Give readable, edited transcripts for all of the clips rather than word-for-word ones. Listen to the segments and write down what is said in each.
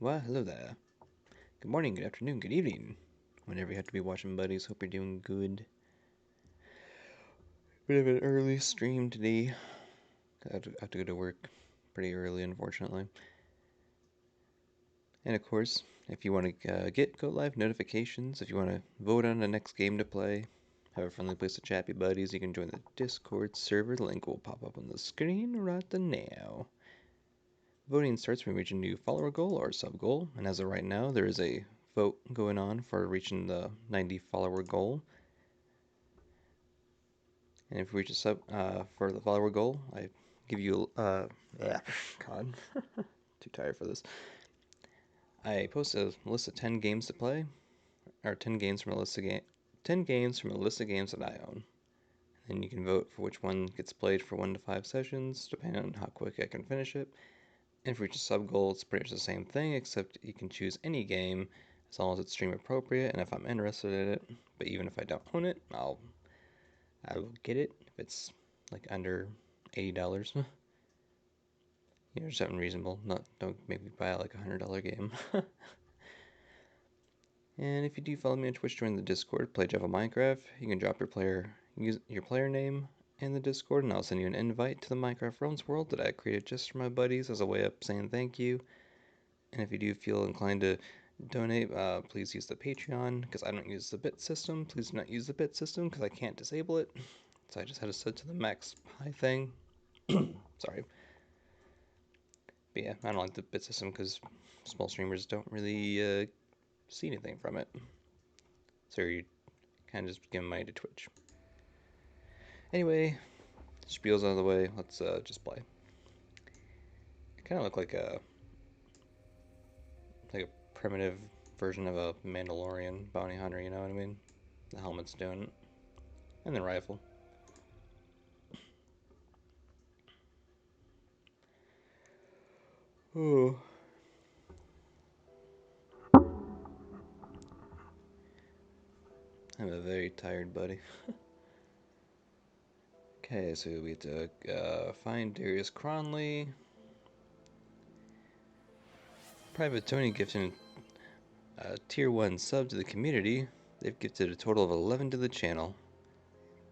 Well, hello there. Good morning, good afternoon, good evening. Whenever you have to be watching, buddies, hope you're doing good. Bit of an early stream today. I have to go to work pretty early, unfortunately. And of course, if you want to get Go Live notifications, if you want to vote on the next game to play, have a friendly place to chat with buddies, you can join the Discord server. The link will pop up on the screen right now. Voting starts when we reach a new follower goal or sub goal, and as of right now, there is a vote going on for reaching the 90 follower goal. And if we reach a sub for the follower goal, I give you yeah, God, too tired for this. I post a list of 10 games to play, or 10 games from a list of 10 games from a list of games that I own. And you can vote for which one gets played for 1 to 5 sessions, depending on how quick I can finish it. And for each sub goal, it's pretty much the same thing, except you can choose any game as long as it's stream appropriate and if I'm interested in it. But even if I don't own it, I will get it if it's like under $80. Something reasonable. Don't make me buy like $100 game. And if you do follow me on Twitch, join the Discord, play Java Minecraft. You can drop use your player name in the Discord, and I'll send you an invite to the Minecraft Realms world that I created just for my buddies as a way of saying thank you. And if you do feel inclined to donate, please use the Patreon, because I don't use the bit system. Please do not use the bit system, because I can't disable it. So I just had to set to the max high thing. Sorry. But yeah, I don't like the bit system, because small streamers don't really see anything from it. So you kind of just give money to Twitch. Anyway, spiel's out of the way. Let's just play. I kind of look like a primitive version of a Mandalorian bounty hunter. You know what I mean? The helmet's doing it, and the rifle. Oh, I'm a very tired buddy. Okay, so we have to find Darius Cronley. Private Tony gifted tier 1 sub to the community. They've gifted a total of 11 to the channel.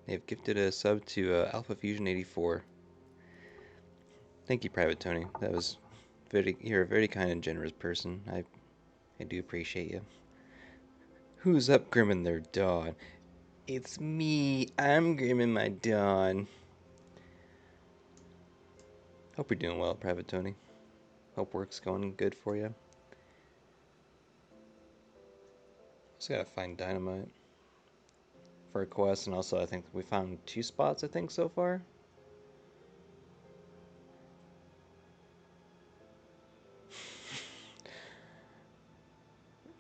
They've gifted a sub to Alpha Fusion 84. Thank you, Private Tony. You're a very kind and generous person. I do appreciate you. Who's up grimming their dawn? It's me. I'm grimming my dawn. Hope you're doing well, Private Tony. Hope work's going good for you. Just gotta find dynamite for a quest, and also I think we found 2 spots, I think, so far.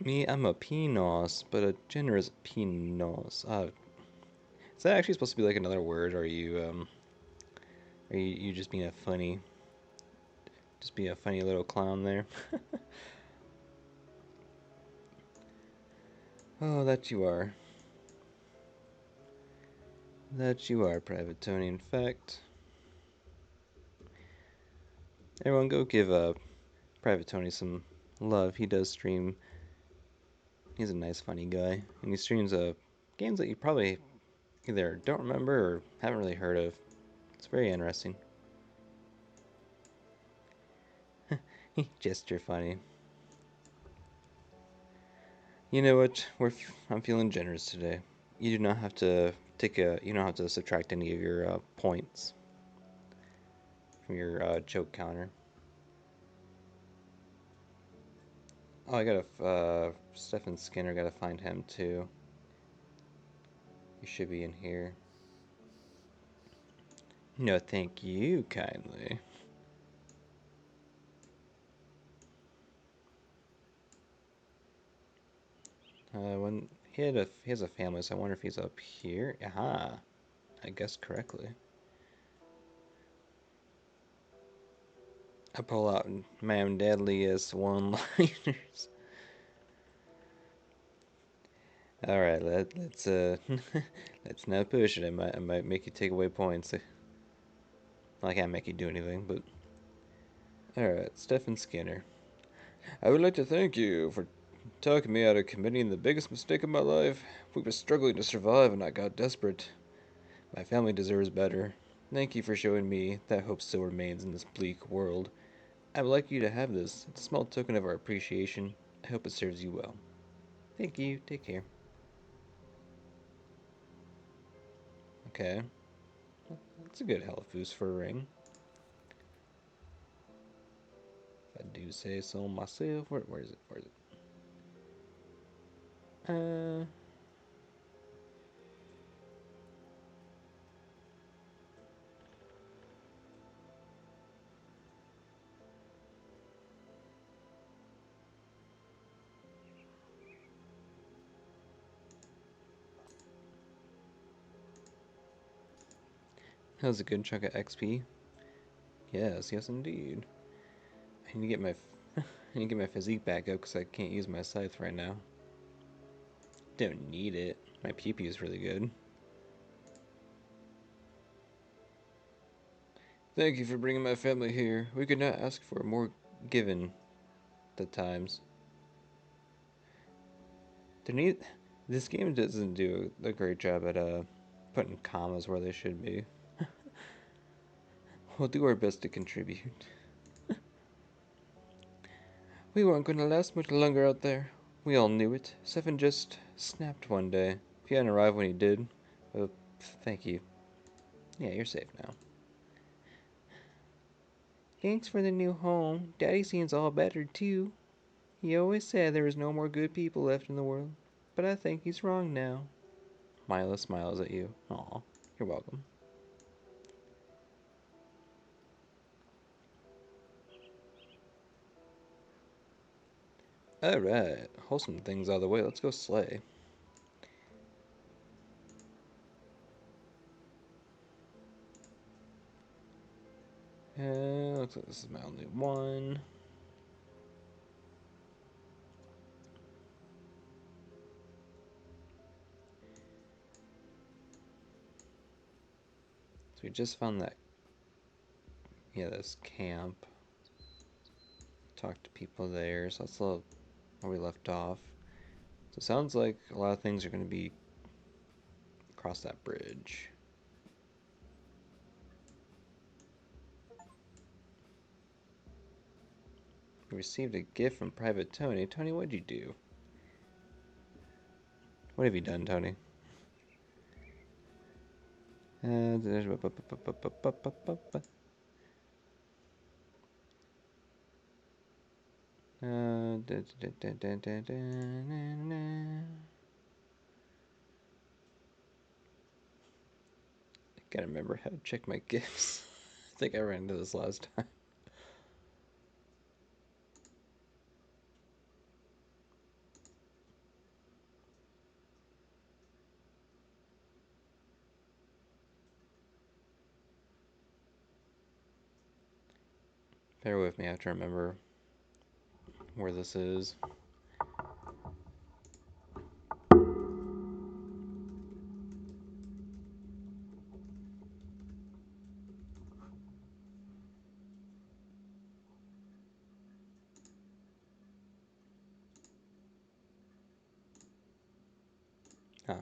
Me, I'm a Pinos, but a generous Pinos. Is that actually supposed to be like another word, or are you just being a funny little clown there? Oh, that you are. That you are, Private Tony. In fact, everyone go give Private Tony some love. He does stream. He's a nice, funny guy, and he streams games that you probably either don't remember or haven't really heard of. It's very interesting. Just you're funny. You know what? I'm feeling generous today. You do not have to you don't have to subtract any of your points from your choke counter. Oh, I gotta Stefan Skinner. Gotta find him too. He should be in here. No, thank you kindly. When he has a family, so I wonder if he's up here. Aha, I guessed correctly. I pull out Ma'am Deadliest one-liners. All right, let's let's not push it. I might make you take away points. I can't make you do anything, but all right, Stefan Skinner. I would like to thank you for talking me out of committing the biggest mistake of my life. We were struggling to survive and I got desperate. My family deserves better. Thank you for showing me that hope still remains in this bleak world. I would like you to have this. It's a small token of our appreciation. I hope it serves you well. Thank you. Take care. Okay. That's a good health boost for a ring. If I do say so myself. Where is it? Where is it? Uh, that was a good chunk of XP. Yes, yes indeed. I need to get my I need to get my physique back up because I can't use my scythe right now. Don't need it. My PP is really good. Thank you for bringing my family here. We could not ask for more given the times. This game doesn't do a great job at putting commas where they should be. We'll do our best to contribute. We weren't going to last much longer out there. We all knew it. Seven just snapped one day. He hadn't arrived when he did. Oh, thank you. Yeah, you're safe now. Thanks for the new home. Daddy seems all better, too. He always said there was no more good people left in the world. But I think he's wrong now. Mila smiles at you. Aw, you're welcome. Alright, wholesome things out of the way. Let's go slay. Looks like this is my only one. So we just found that, yeah, this camp. Talked to people there, so that's a little where we left off. So it sounds like a lot of things are going to be across that bridge. We received a gift from Private Tony. Tony, what'd you do? What have you done, Tony? Gotta remember how to check my gifts. I think I ran into this last time. Bear with me, I have to remember where this is. Huh.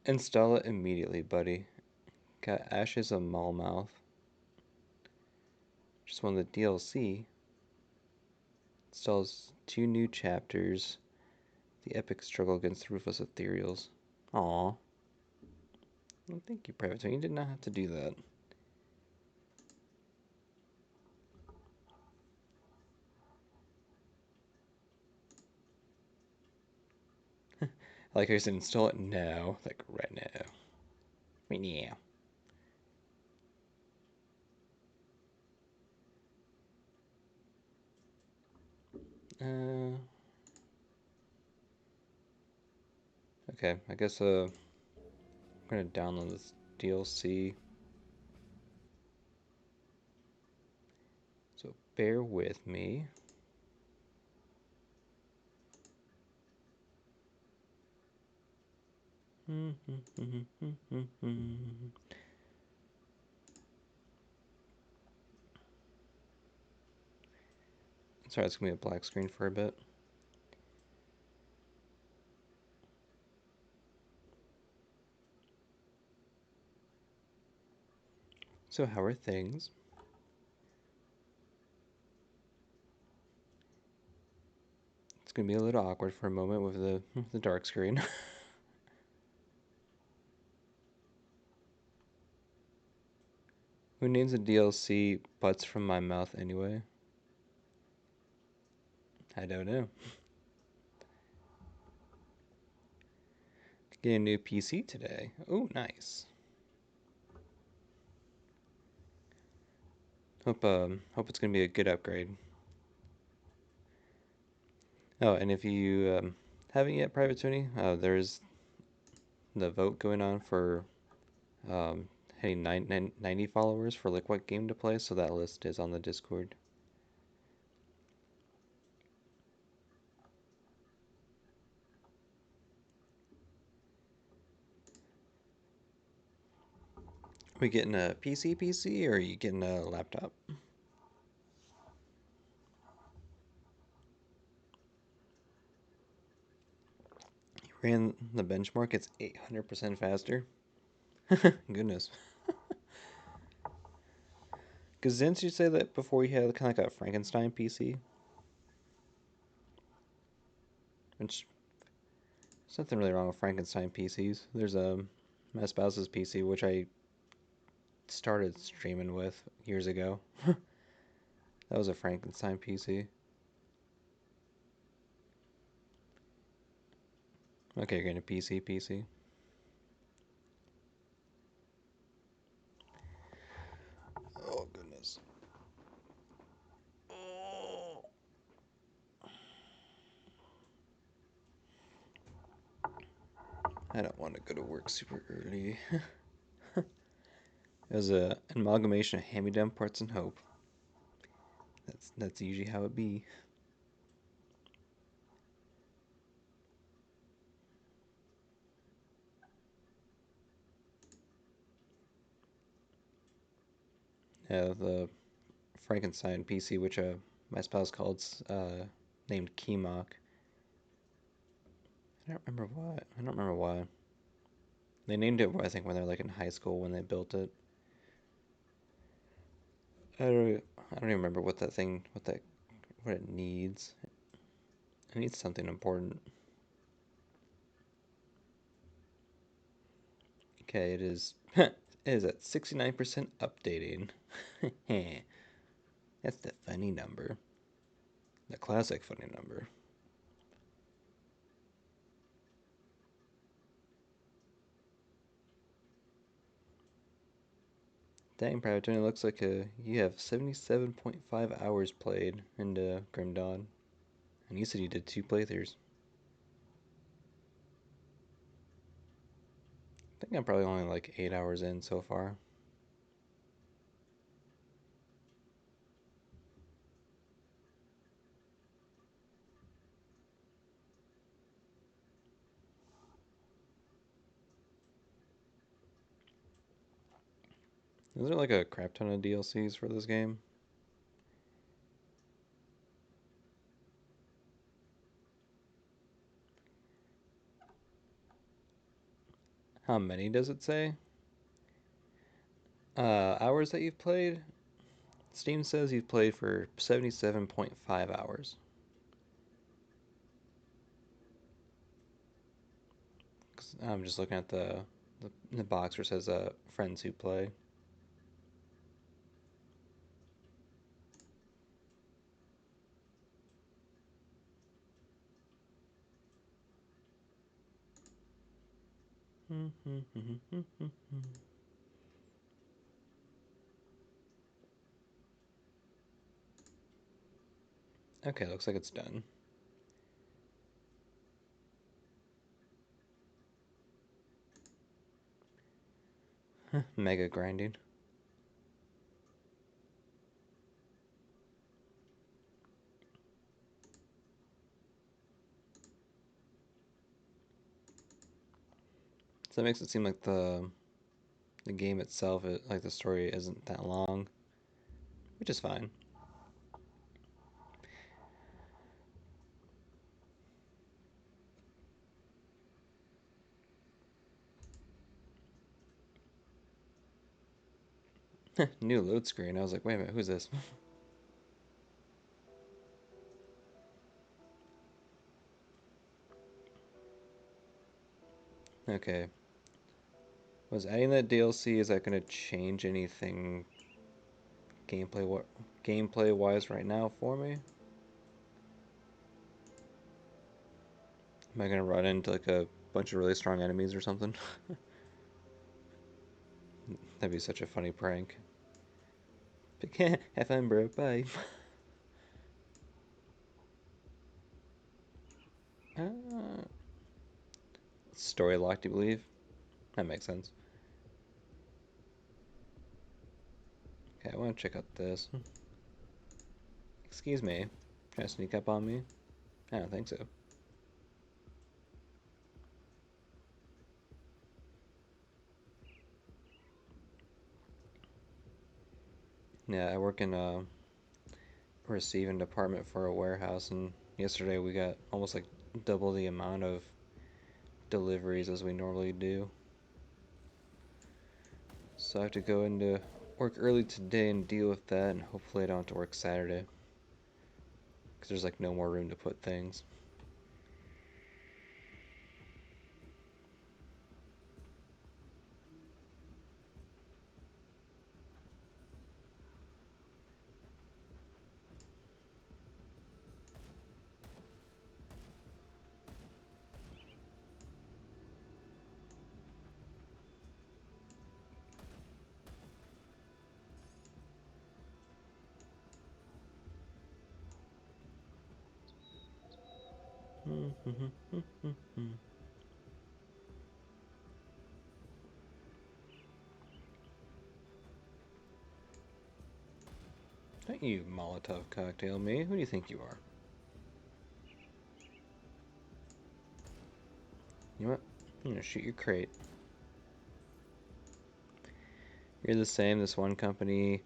Install it immediately, buddy. Got Ashes of Malmouth. Just won the DLC. Installs 2 new chapters. The epic struggle against Rufus Ethereals. Aww. Well, thank you, Private Tony. You did not have to do that. Like I said, install it now. Like right now. Right now. Okay, I guess I'm gonna download this DLC. So bear with me. Sorry, it's gonna be a black screen for a bit. So how are things? It's gonna be a little awkward for a moment with the dark screen. Who names a DLC Butts from My Mouth anyway? I don't know. Get a new PC today. Oh, nice. Hope it's gonna be a good upgrade. Oh, and if you haven't yet, Private Tony, there's the vote going on for hey 90 followers for like what game to play. So that list is on the Discord. We getting a PC, or are you getting a laptop? You ran the benchmark. It's 800% faster. Goodness. Because didn't you say that before you had kind of like a Frankenstein PC? Which, there's nothing really wrong with Frankenstein PCs. There's my spouse's PC, which I started streaming with years ago. That was a Frankenstein PC. Okay, you're getting a PC. Oh, goodness. Oh. I don't want to go to work super early. It was an amalgamation of hand-me-down parts and hope. That's usually how it be. Yeah, the Frankenstein PC, which my spouse called named Keymok. I don't remember why. They named it, I think, when they're like in high school when they built it. I don't even remember what it needs. It needs something important. Okay, it is. It is at 69% updating. That's the funny number. The classic funny number. Dang, Private Tony, looks like you have 77.5 hours played into Grim Dawn. And you said you did 2 playthroughs. I think I'm probably only like 8 hours in so far. Is there like a crap ton of DLCs for this game? How many does it say? Hours that you've played? Steam says you've played for 77.5 hours. I'm just looking at the box where it says friends who play. Okay, looks like it's done. Mega grinding. So that makes it seem like the game itself, like the story isn't that long, which is fine. New load screen. I was like, wait a minute, who's this? Okay. Was adding that DLC, is that going to change anything gameplay wise right now for me? Am I going to run into like a bunch of really strong enemies or something? That'd be such a funny prank. Have fun, bro. Bye. Uh, Story locked, you believe? That makes sense. Okay, I want to check out this. Excuse me. Trying to sneak up on me? I don't think so. Yeah, I work in a receiving department for a warehouse, and yesterday we got almost like double the amount of deliveries as we normally do. So I have to go into work early today and deal with that, and hopefully I don't have to work Saturday. Because there's like no more room to put things. Don't you Molotov cocktail me. Who do you think you are? You know what? I'm gonna shoot your crate. You're the same. This one company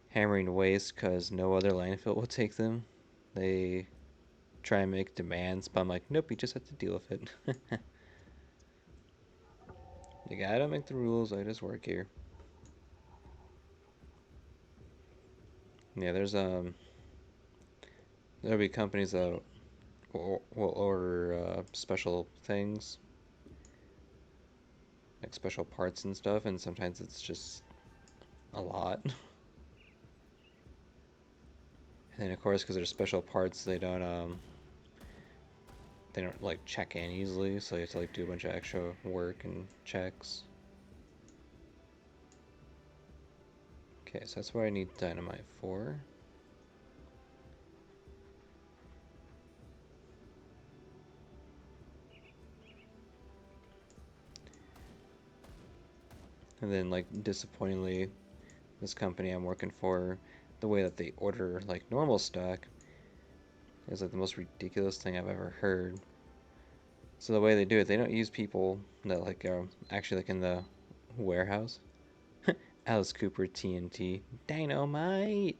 hammering waste because no other landfill will take them. They try and make demands, but I'm like, nope, you just have to deal with it. Like, I don't make the rules, I just work here. Yeah, there'll be companies that will order special things, like special parts and stuff, and sometimes it's just a lot. And then of course, because they're special parts, they don't like check in easily, so you have to like do a bunch of extra work and checks. Okay, so that's what I need dynamite for. And then like disappointingly, this company I'm working for, the way that they order like normal stock is like the most ridiculous thing I've ever heard. So the way they do it, they don't use people that like are actually like in the warehouse. Alice Cooper TNT Dynamite.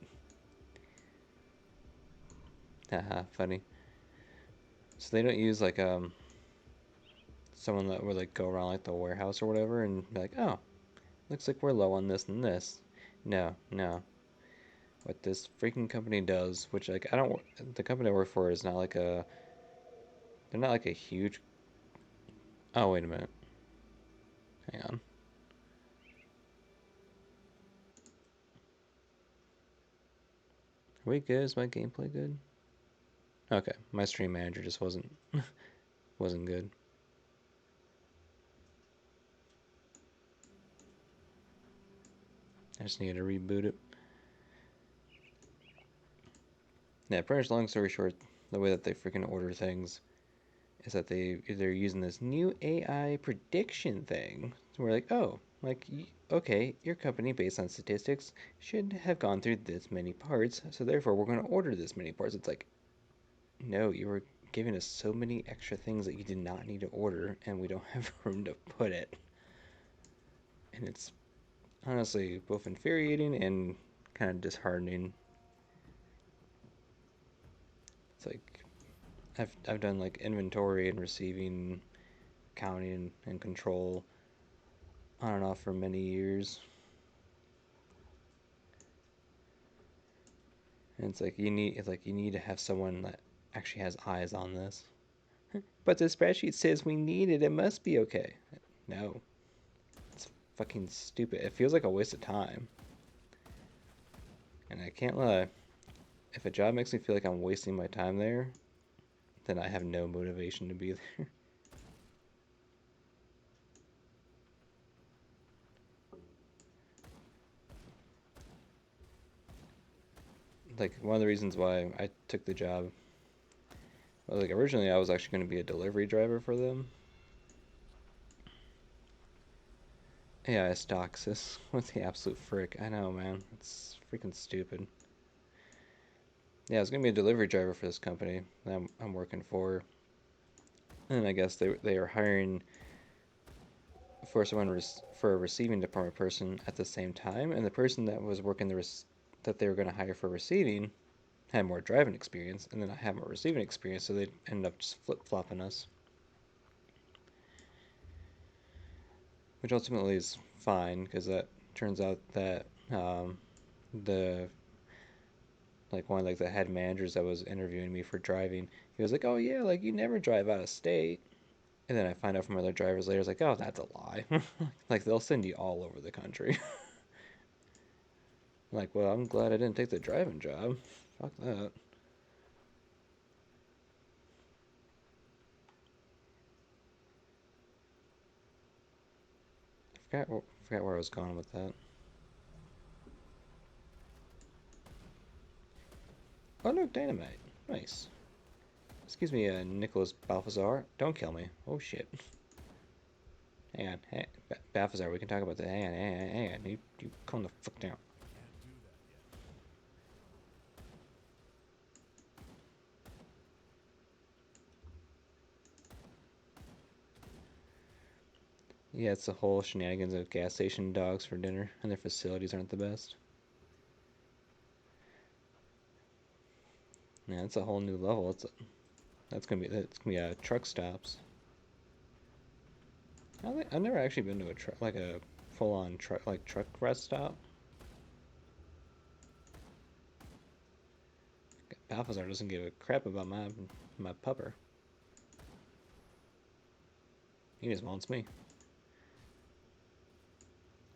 Haha, funny. So they don't use like someone that would like go around like the warehouse or whatever and be like, oh, looks like we're low on this and this. No, no. What this freaking company does, which like I don't, the company I work for is not like a, they're not like a huge. Oh wait a minute, hang on. Are we good? Is my gameplay good? Okay, my stream manager just wasn't good. I just needed to reboot it. Yeah, pretty much long story short, the way that they freaking order things is that they're using this new AI prediction thing. So we're like, oh, like okay, your company based on statistics should have gone through this many parts, so therefore we're going to order this many parts. It's like, no, you were giving us so many extra things that you did not need to order, and we don't have room to put it. And it's honestly both infuriating and kind of disheartening. It's like I've done like inventory and receiving, counting and control on and off for many years. And it's like you need to have someone that actually has eyes on this. But the spreadsheet says we need it. It must be okay. No, it's fucking stupid. It feels like a waste of time. And I can't lie. If a job makes me feel like I'm wasting my time there, then I have no motivation to be there. Like one of the reasons why I took the job, well, like originally I was actually going to be a delivery driver for them. AI Stoxis. What the absolute frick? I know, man. It's freaking stupid. Yeah, I was gonna be a delivery driver for this company that I'm working for, and I guess they are hiring for for a receiving department person at the same time, and the person that was working that they were gonna hire for receiving had more driving experience, and then I had more receiving experience, so they ended up just flip flopping us, which ultimately is fine because that turns out that the like one of like the head managers that was interviewing me for driving, he was like, "Oh yeah, like you never drive out of state." And then I find out from other drivers later, it's like, "Oh, that's a lie." Like they'll send you all over the country. Like, well, I'm glad I didn't take the driving job. Fuck that. Forgot where I was going with that. Oh look, dynamite. Nice. Excuse me, Nicholas Balthazar. Don't kill me. Oh shit. Hang on. Hey, Balthazar, we can talk about that. Hang on. You calm the fuck down. Yeah, it's the whole shenanigans of gas station dogs for dinner, and their facilities aren't the best. Yeah, it's a whole new level. That's gonna be truck stops. I've never actually been to a truck like a full-on truck rest stop. Balthazar doesn't give a crap about my pupper. He just wants me.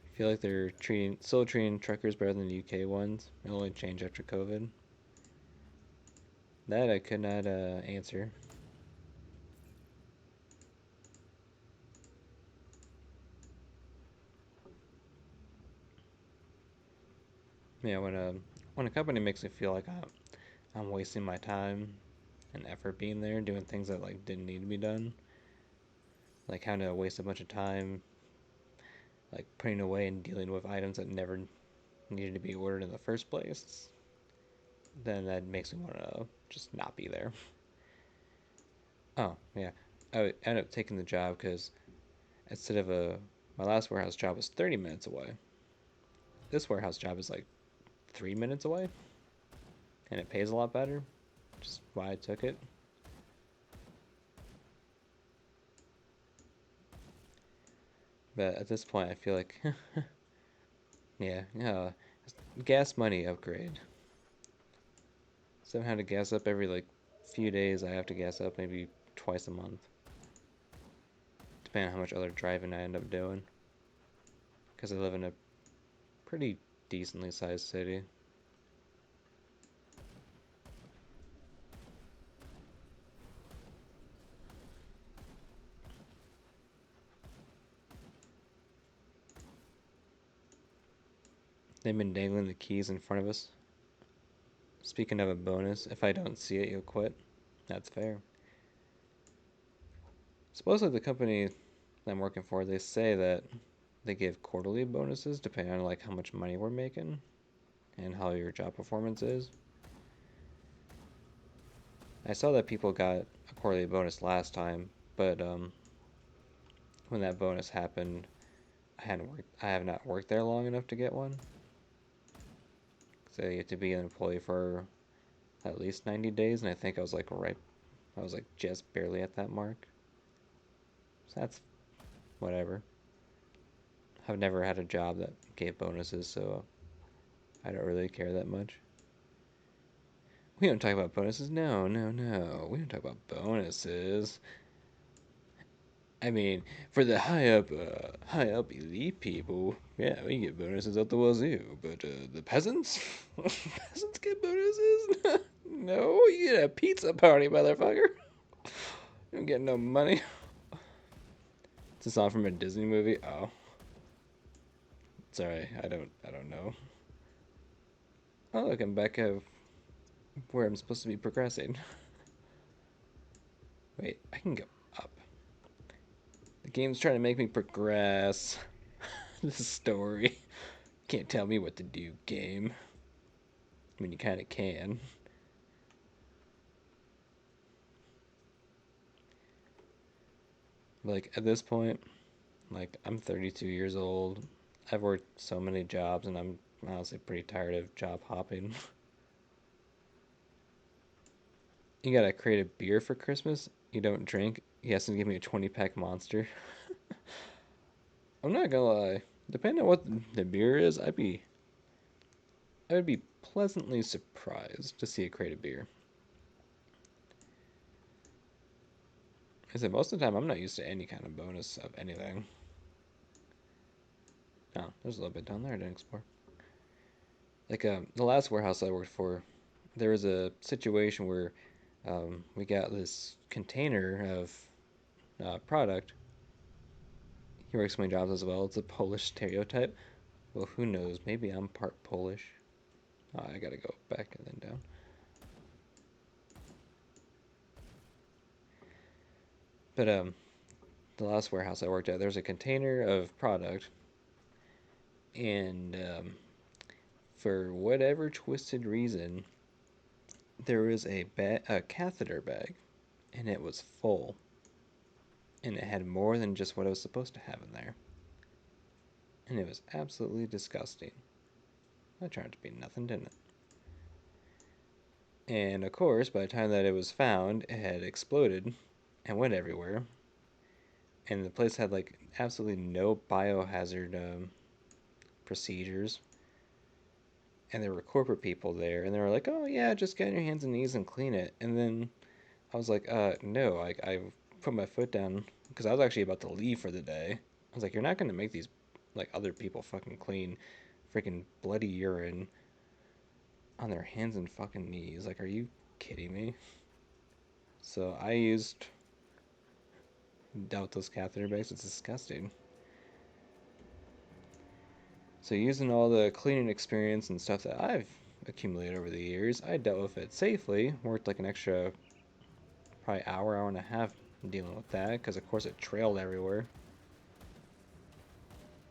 I feel like they're still treating truckers better than the UK ones. It only changed after COVID. That I could not answer. Yeah, when a company makes me feel like I'm wasting my time and effort being there, doing things that like didn't need to be done, like kind of waste a bunch of time, like putting away and dealing with items that never needed to be ordered in the first place, then that makes me want to just not be there. Oh yeah, I ended up taking the job because instead of my last warehouse job was 30 minutes away. This warehouse job is like 3 minutes away, and it pays a lot better. Just why I took it. But at this point, I feel like, yeah, gas money upgrade. Somehow to gas up every like few days. I have to gas up maybe twice a month, depending on how much other driving I end up doing. Because I live in a pretty decently sized city. They've been dangling the keys in front of us. Speaking of a bonus, if I don't see it, you'll quit. That's fair. Supposedly, the company that I'm working for, they say that they give quarterly bonuses depending on like how much money we're making and how your job performance is. I saw that people got a quarterly bonus last time, but when that bonus happened, I have not worked there long enough to get one. So you have to be an employee for at least 90 days, and I think I was like just barely at that mark. So that's whatever. I've never had a job that gave bonuses, so I don't really care that much. We don't talk about bonuses. No, no, no. We don't talk about bonuses. I mean, for the high up elite people, yeah, we get bonuses out the wazoo. But the peasants, peasants get bonuses. No, you get a pizza party, motherfucker. You don't get no money. It's a song from a Disney movie. Oh, sorry, I don't know. Oh, look, I'm back where I'm supposed to be progressing. Wait, I can go up. The game's trying to make me progress. This story. Can't tell me what to do, game. I mean, you kind of can. Like, at this point, like, I'm 32 years old. I've worked so many jobs, and I'm honestly pretty tired of job hopping. You gotta create a beer for Christmas. You don't drink. He has to give me a 20-pack monster. I'm not gonna lie. Depending on what the beer is, I would be pleasantly surprised to see a crate of beer. I said most of the time I'm not used to any kind of bonus of anything. Oh, there's a little bit down there I didn't explore. Like the last warehouse I worked for, there was a situation where we got this container of product. He works my jobs as well. It's a Polish stereotype. Well, who knows? Maybe I'm part Polish. Oh, I gotta go back and then down. But the last warehouse I worked at, there's a container of product, and for whatever twisted reason, there was a catheter bag, and it was full, and it had more than just what it was supposed to have in there, and it was absolutely disgusting. That turned out to be nothing, didn't it? And of course, by the time that it was found, it had exploded and went everywhere, and the place had like absolutely no biohazard procedures. And there were corporate people there, and they were like, "Oh yeah, just get on your hands and knees and clean it." And then I was like, no." I put my foot down because I was actually about to leave for the day. I was like, "You're not gonna make these like other people fucking clean freaking bloody urine on their hands and fucking knees. Like, are you kidding me?" So I used dealt with those catheter bags. It's disgusting. So using all the cleaning experience and stuff that I've accumulated over the years, I dealt with it safely. Worked like an extra probably hour and a half dealing with that because of course it trailed everywhere.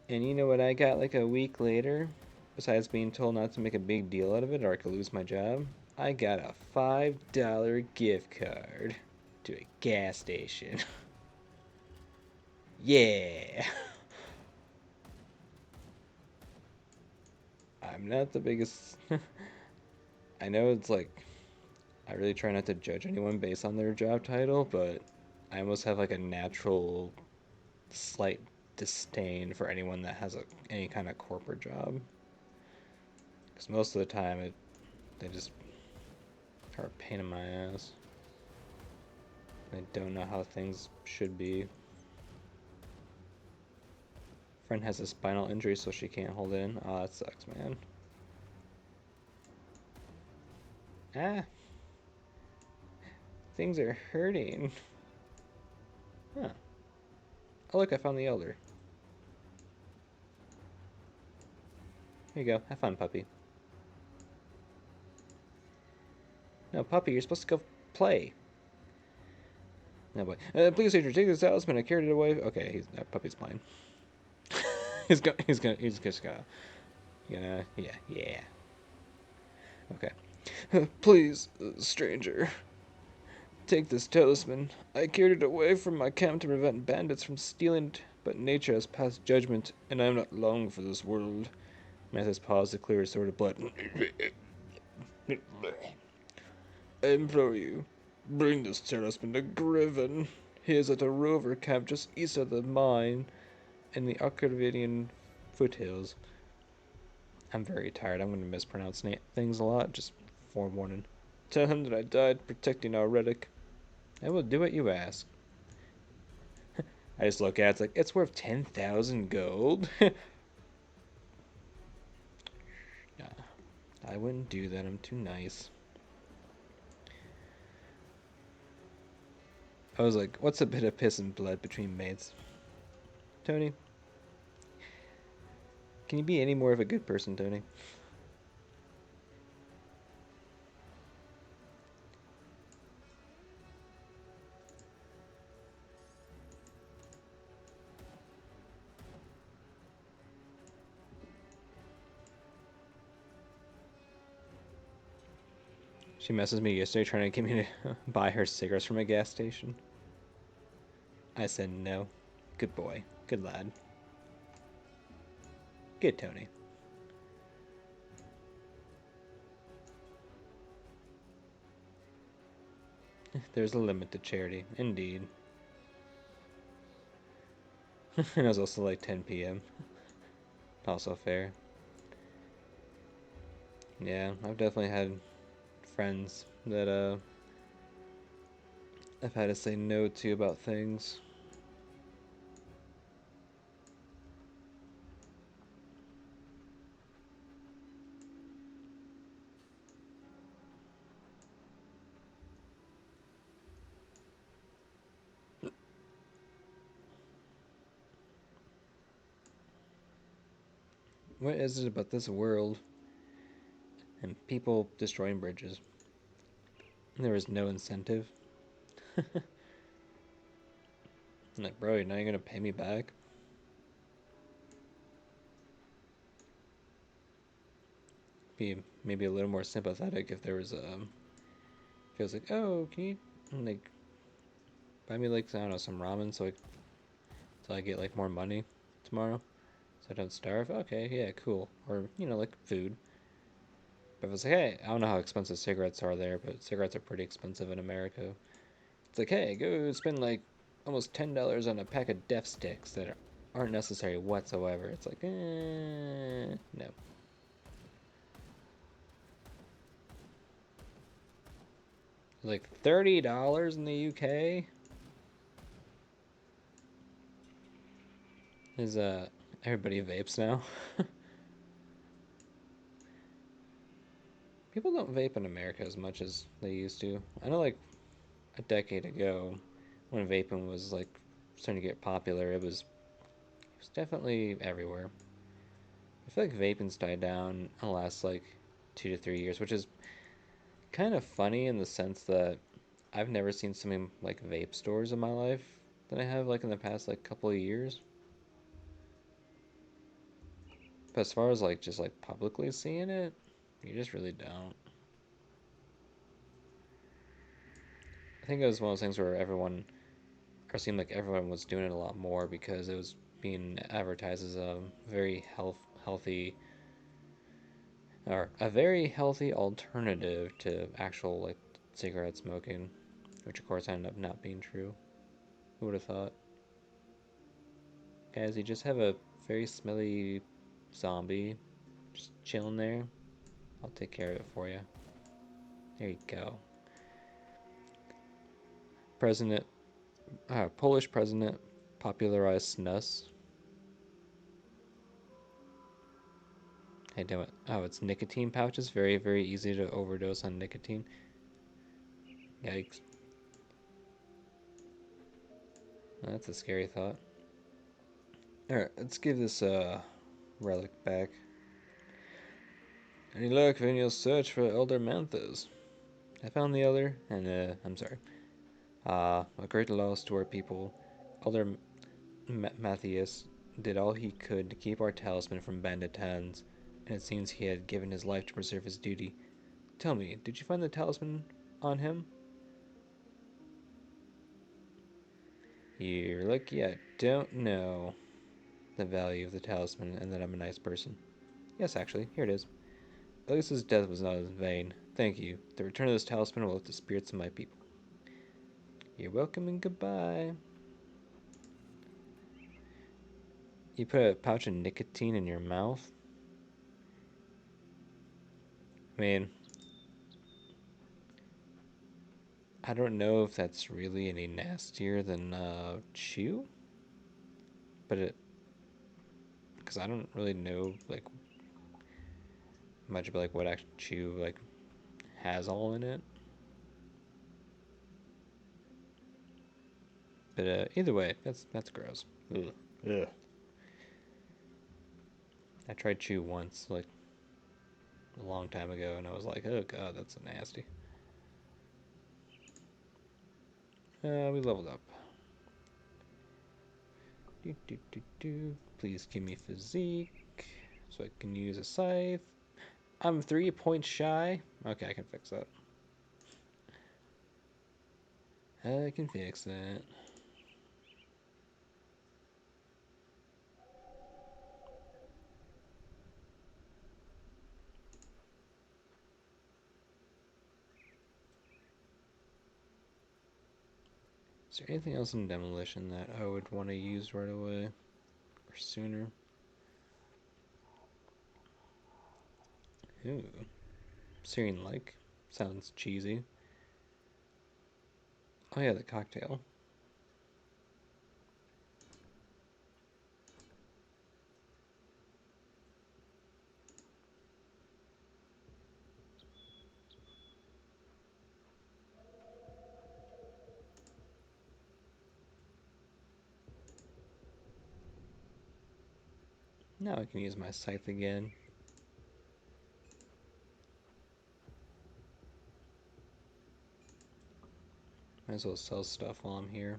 And you know what I got like a week later? Besides being told not to make a big deal out of it or I could lose my job, I got a $5 gift card to a gas station. Yeah. I'm not the biggest. I know it's like I really try not to judge anyone based on their job title, but I almost have like a natural slight disdain for anyone that has any kind of corporate job. Because most of the time, they just are a pain in my ass. They don't know how things should be. Friend has a spinal injury, so she can't hold in. Oh, that sucks, man. Ah, things are hurting. Huh. Oh, look, I found the elder. Here you go. Have fun, puppy. No, puppy, you're supposed to go play. No, boy. Please, Adrian, take this talisman. I carried it away. Okay, that puppy's playing. He's just gonna, yeah. Okay. Please, stranger, take this talisman. I carried it away from my camp to prevent bandits from stealing it, but nature has passed judgment, and I am not long for this world. Mathis paused to clear a sword of blood. I implore you, bring this talisman to Griven. He is at a rover camp just east of the mine in the Arcavidian foothills. I'm very tired. I'm going to mispronounce things a lot. Just forewarning. Tell him that I died protecting our relic. I will do what you ask. I just look at it, it's like, it's worth 10,000 gold? Nah, I wouldn't do that, I'm too nice. I was like, what's a bit of piss and blood between mates? Tony, can you be any more of a good person, Tony? She messaged me yesterday trying to get me to buy her cigarettes from a gas station. I said no. Good boy. Good lad. Good Tony. There's a limit to charity, indeed. And it was also like 10 p.m. Also fair. Yeah, I've definitely had friends that I've had to say no to about things. What is it about this world and people destroying bridges? There is no incentive. I'm like, bro, you're not gonna pay me back? Be maybe a little more sympathetic if there was if it was like, oh, can you like buy me like, I don't know, some ramen so I get like more money tomorrow so I don't starve? Okay, yeah, cool. Or like food. But if it's like, hey, I don't know how expensive cigarettes are there, but cigarettes are pretty expensive in America. It's like, hey, go spend like almost $10 on a pack of Def Sticks that aren't necessary whatsoever. It's like, no. Like $30 in the UK is everybody vapes now. People don't vape in America as much as they used to. I know like a decade ago when vaping was like starting to get popular, it was definitely everywhere. I feel like vaping's died down in the last like 2 to 3 years, which is kind of funny in the sense that I've never seen so many like vape stores in my life than I have like in the past like couple of years. But as far as like just like publicly seeing it, you just really don't. I think it was one of those things where everyone, or seemed like everyone was doing it a lot more because it was being advertised as a very healthy, or a very healthy alternative to actual like cigarette smoking, which of course ended up not being true. Who would have thought? Guys, you just have a very smelly zombie just chilling there. I'll take care of it for you. There you go. President, Polish president popularized snus. Hey, do it. Oh, it's nicotine pouches. Very, very easy to overdose on nicotine. Yikes. That's a scary thought. Alright, let's give this relic back. Any luck in your search for Elder Manthas? I found the other, and I'm sorry. A great loss to our people. Elder Matthias did all he could to keep our talisman from bandit hands, and it seems he had given his life to preserve his duty. Tell me, did you find the talisman on him? You're lucky I don't know the value of the talisman and that I'm a nice person. Yes, actually, here it is. At least his death was not in vain. Thank you. The return of this talisman will lift the spirits of my people. You're welcome and goodbye. You put a pouch of nicotine in your mouth? I mean, I don't know if that's really any nastier than Chew, but it because I don't really know like much about like what actually Chew like has all in it. But either way, that's gross. Ugh. Ugh. I tried Chew once, like a long time ago, and I was like, oh god, that's so nasty. We leveled up. Do, do, do, do. Please give me physique so I can use a scythe. I'm 3 points shy. Okay, I can fix that. I can fix that. Is there anything else in demolition that I would want to use right away or sooner? Ooh, Syrian like sounds cheesy. Oh yeah, the cocktail. Now I can use my scythe again. Might as well sell stuff while I'm here.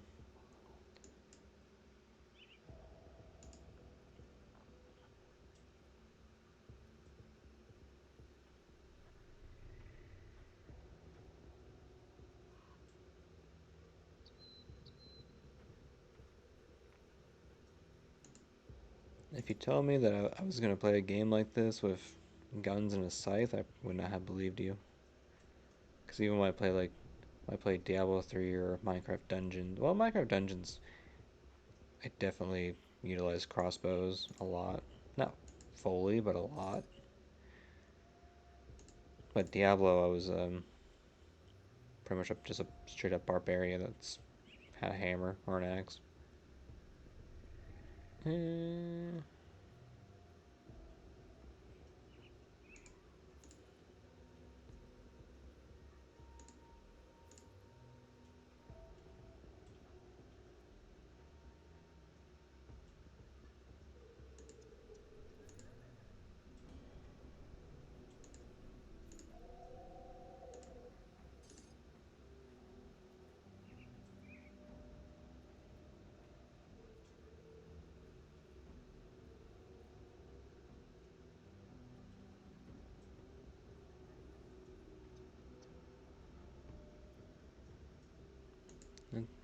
If you told me that I was going to play a game like this with guns and a scythe, I would not have believed you. Because even when I play like, when I play Diablo 3 or Minecraft Dungeons, well, Minecraft Dungeons, I definitely utilize crossbows a lot. Not fully, but a lot. But Diablo, I was pretty much just a straight up barbarian that's had a hammer or an axe. Eh,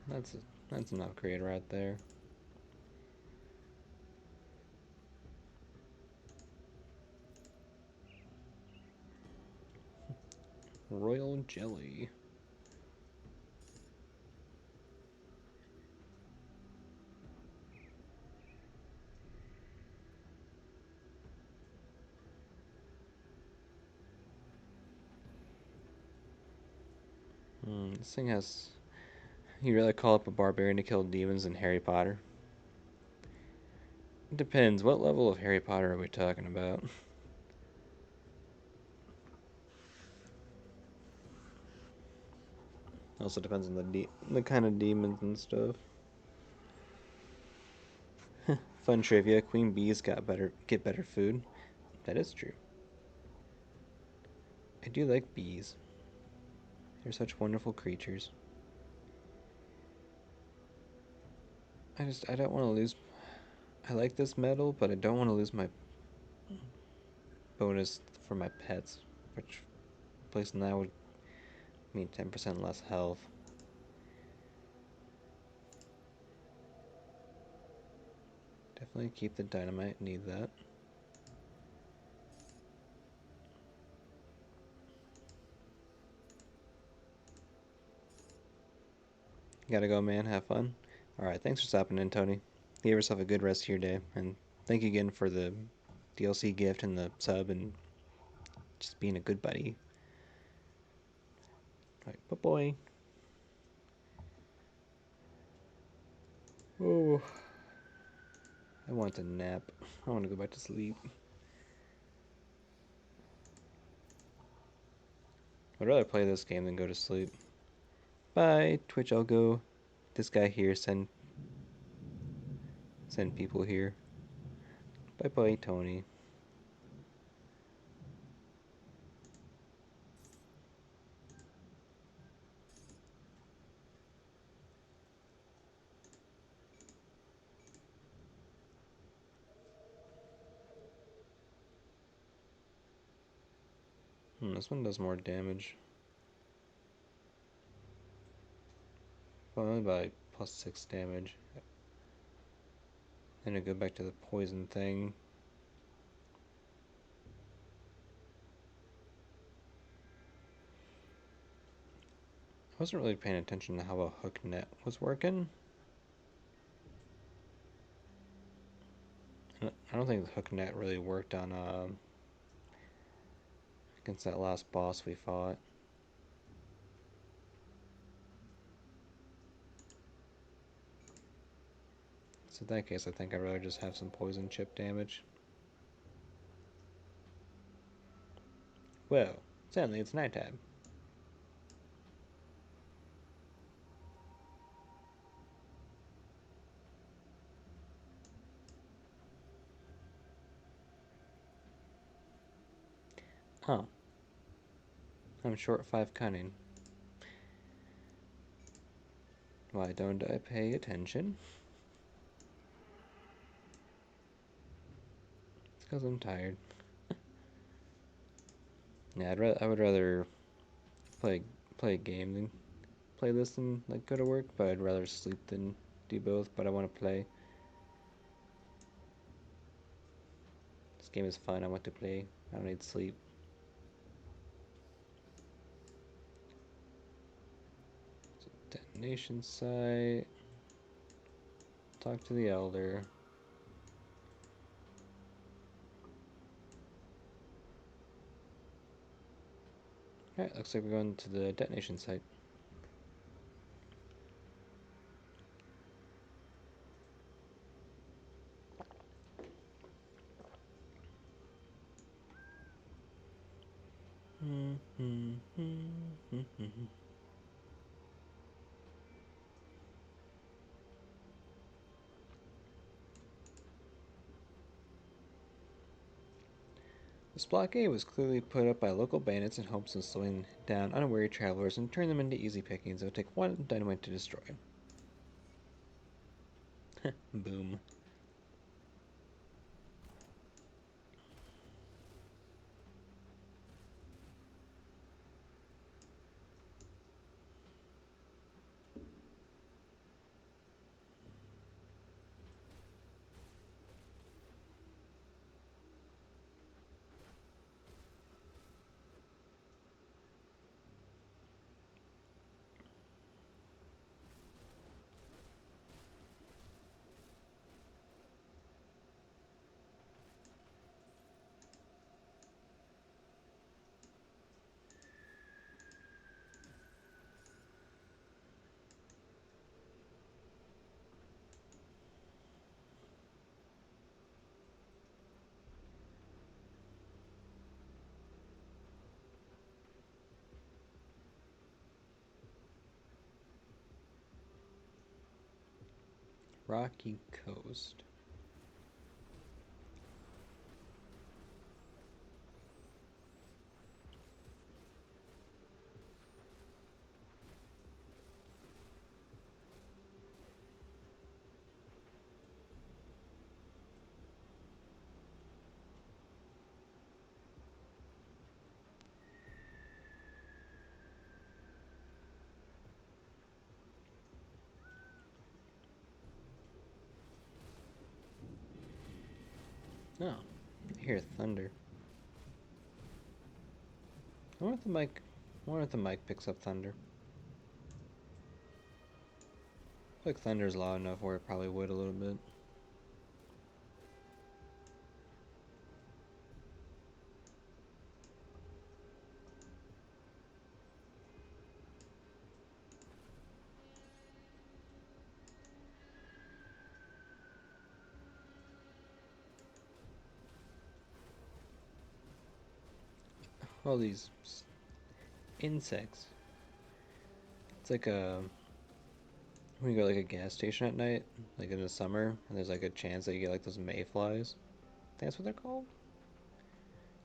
that's that's an upgrade right there. Royal jelly. This thing has. You rather call up a barbarian to kill demons than Harry Potter? It depends. What level of Harry Potter are we talking about? Also depends on the kind of demons and stuff. Fun trivia: Queen bees get better food. That is true. I do like bees. They're such wonderful creatures. I don't want to lose. I like this medal, but I don't want to lose my bonus for my pets, which replacing that would mean 10% less health. Definitely keep the dynamite. Need that. Gotta go, man. Have fun. All right. Thanks for stopping in, Tony. You have yourself a good rest of your day, and thank you again for the DLC gift and the sub and just being a good buddy. All right. Bye, boy. Whew. I want a nap. I want to go back to sleep. I'd rather play this game than go to sleep. Bye, Twitch Algo. This guy here send people here. Bye bye, Tony. This one does more damage. Well, only by plus 6 damage. Then I go back to the poison thing. I wasn't really paying attention to how a hook net was working. I don't think the hook net really worked on against that last boss we fought. So in that case, I think I'd rather just have some poison chip damage. Well, suddenly it's nighttime. Oh. I'm short 5 cunning. Why don't I pay attention? It's because I'm tired. Yeah, I would rather play a game than play this than like go to work, but I'd rather sleep than do both, but I want to play. This game is fun, I want to play. I don't need sleep. So detonation site. Talk to the elder. Alright, looks like we're going to the detonation site. This blockade was clearly put up by local bandits in hopes of slowing down unwary travelers and turn them into easy pickings. It would take one dynamite to destroy. Boom. Rocky Coast. Oh, I hear thunder. I wonder if the mic picks up thunder. I feel like thunder's loud enough where it probably would a little bit. all these insects. It's like when you go to like a gas station at night, like in the summer, and there's like a chance that you get like those mayflies. I think that's what they're called.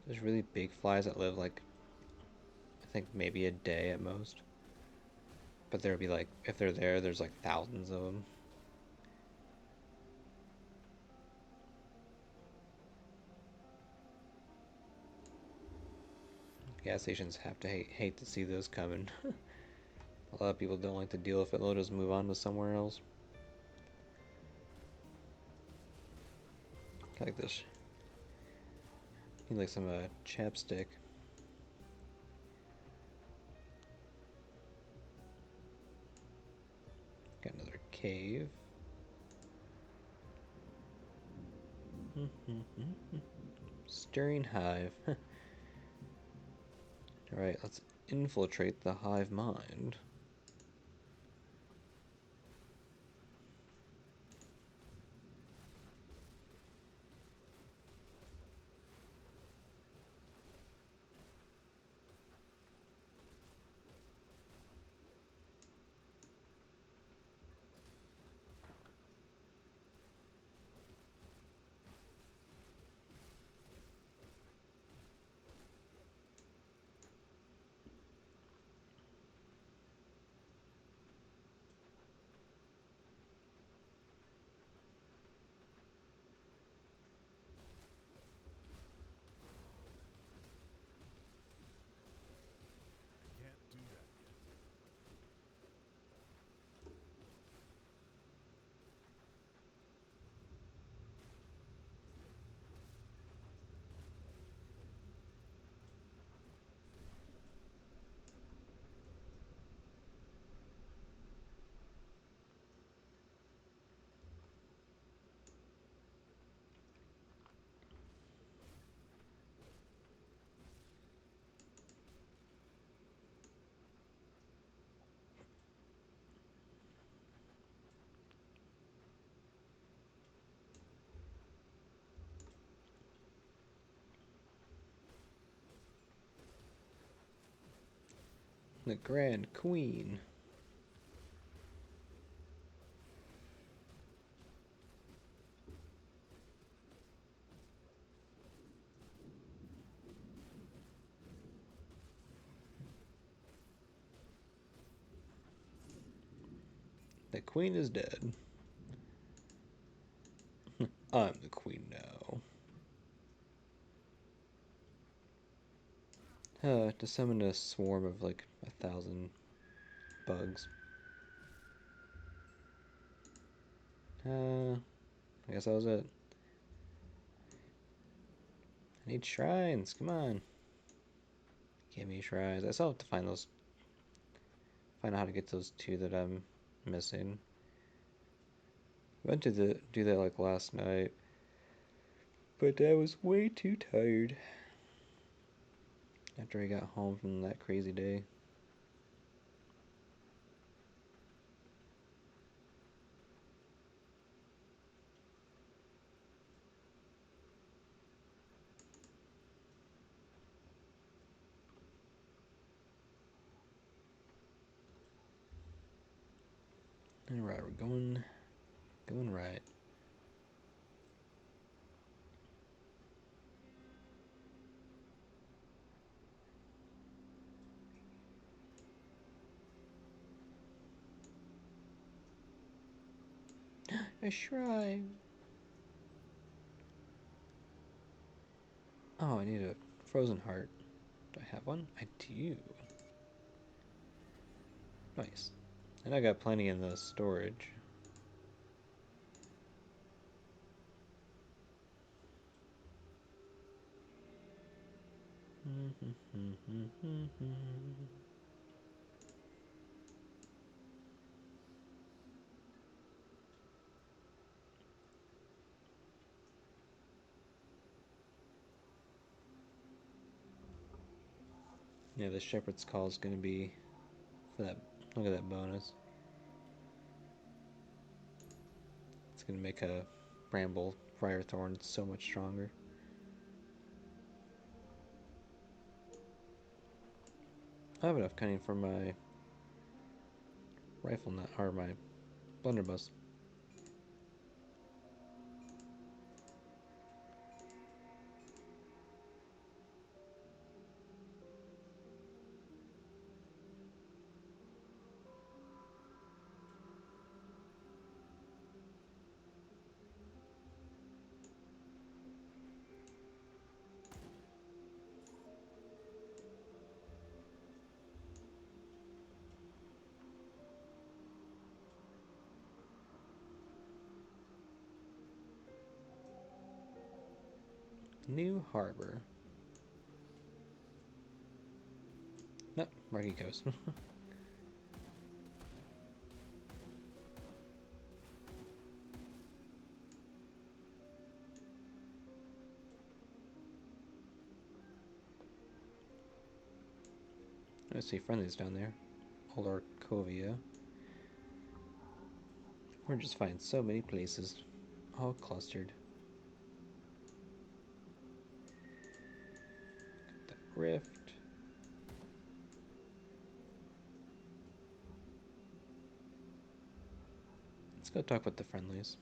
There's really big flies that live like I think maybe a day at most. But there'll be like if they're there, there's like thousands of them. Gas stations have to hate to see those coming. A lot of people don't like to deal with it. They'll just move on to somewhere else. Like this. Need like some chapstick. Got another cave. Stirring hive. Alright, let's infiltrate the hive mind. The Grand Queen. The queen is dead. I'm the queen now. To summon a swarm of like 1,000 bugs. I guess that was it. I need shrines, come on. Give me shrines. I still have to find those. Find out how to get those two that I'm missing. I went to do that like last night, but I was way too tired after I got home from that crazy day. Alright, we're going right. A shrine. Oh, I need a frozen heart. Do I have one? I do. Nice. And I got plenty in the storage. Yeah, the shepherd's call is going to be for that. Look at that bonus. It's going to make a bramble Firethorn so much stronger. I have enough cunning for my rifle nut or my blunderbuss. New Harbor. No, Marquee Coast. I see friendlies down there. Old Arkovia. We're just finding so many places, all clustered. The rift. Let's go talk with the friendlies.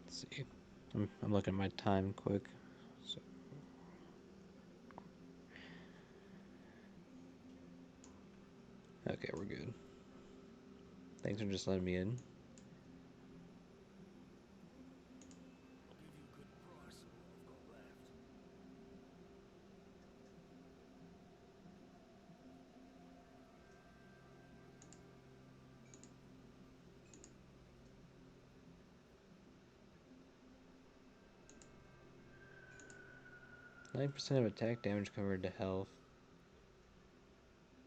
Let's see. I'm looking at my time quick. So. Okay, we're good. Thanks for just letting me in. 9% of attack damage converted to health.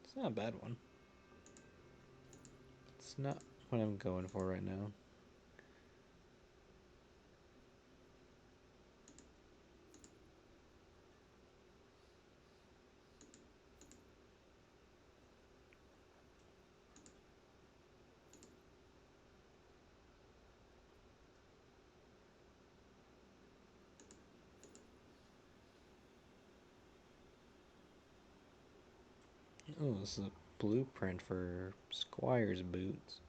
It's not a bad one. It's not what I'm going for right now. Oh, this is a blueprint for Squire's boots.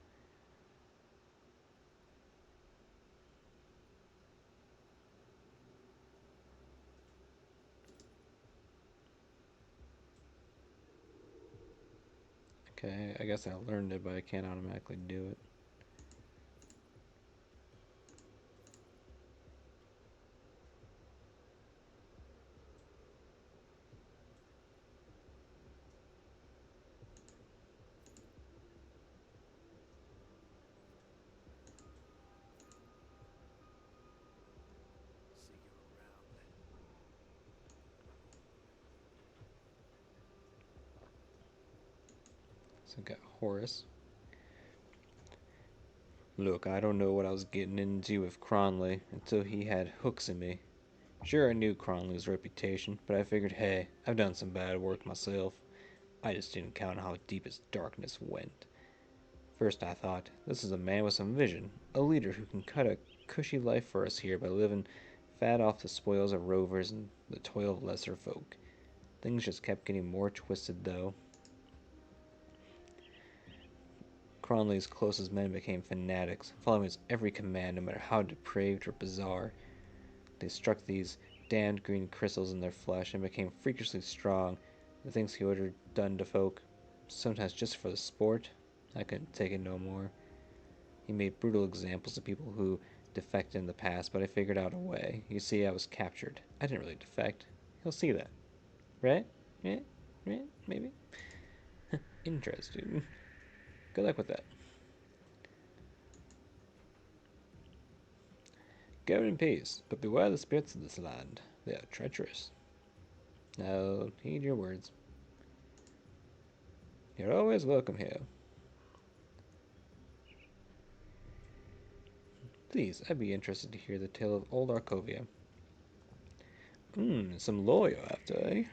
Okay, I guess I learned it, but I can't automatically do it. So I got Horus. Look, I don't know what I was getting into with Cronley until he had hooks in me. Sure, I knew Cronley's reputation, but I figured, hey, I've done some bad work myself. I just didn't count how deep his darkness went. First I thought, this is a man with some vision, a leader who can cut a cushy life for us here by living fat off the spoils of rovers and the toil of lesser folk. Things just kept getting more twisted, though. Cronley's closest men became fanatics, following his every command, no matter how depraved or bizarre. They struck these damned green crystals in their flesh and became freakishly strong. The things he ordered done to folk, sometimes just for the sport, I couldn't take it no more. He made brutal examples of people who defected in the past, but I figured out a way. You see, I was captured. I didn't really defect. He'll see that. Right? Yeah? Yeah? Maybe? Interesting. Good luck with that. Go in peace, but beware the spirits of this land. They are treacherous. Now, heed your words. You're always welcome here. Please, I'd be interested to hear the tale of old Arkovia. Some lore you're after, eh?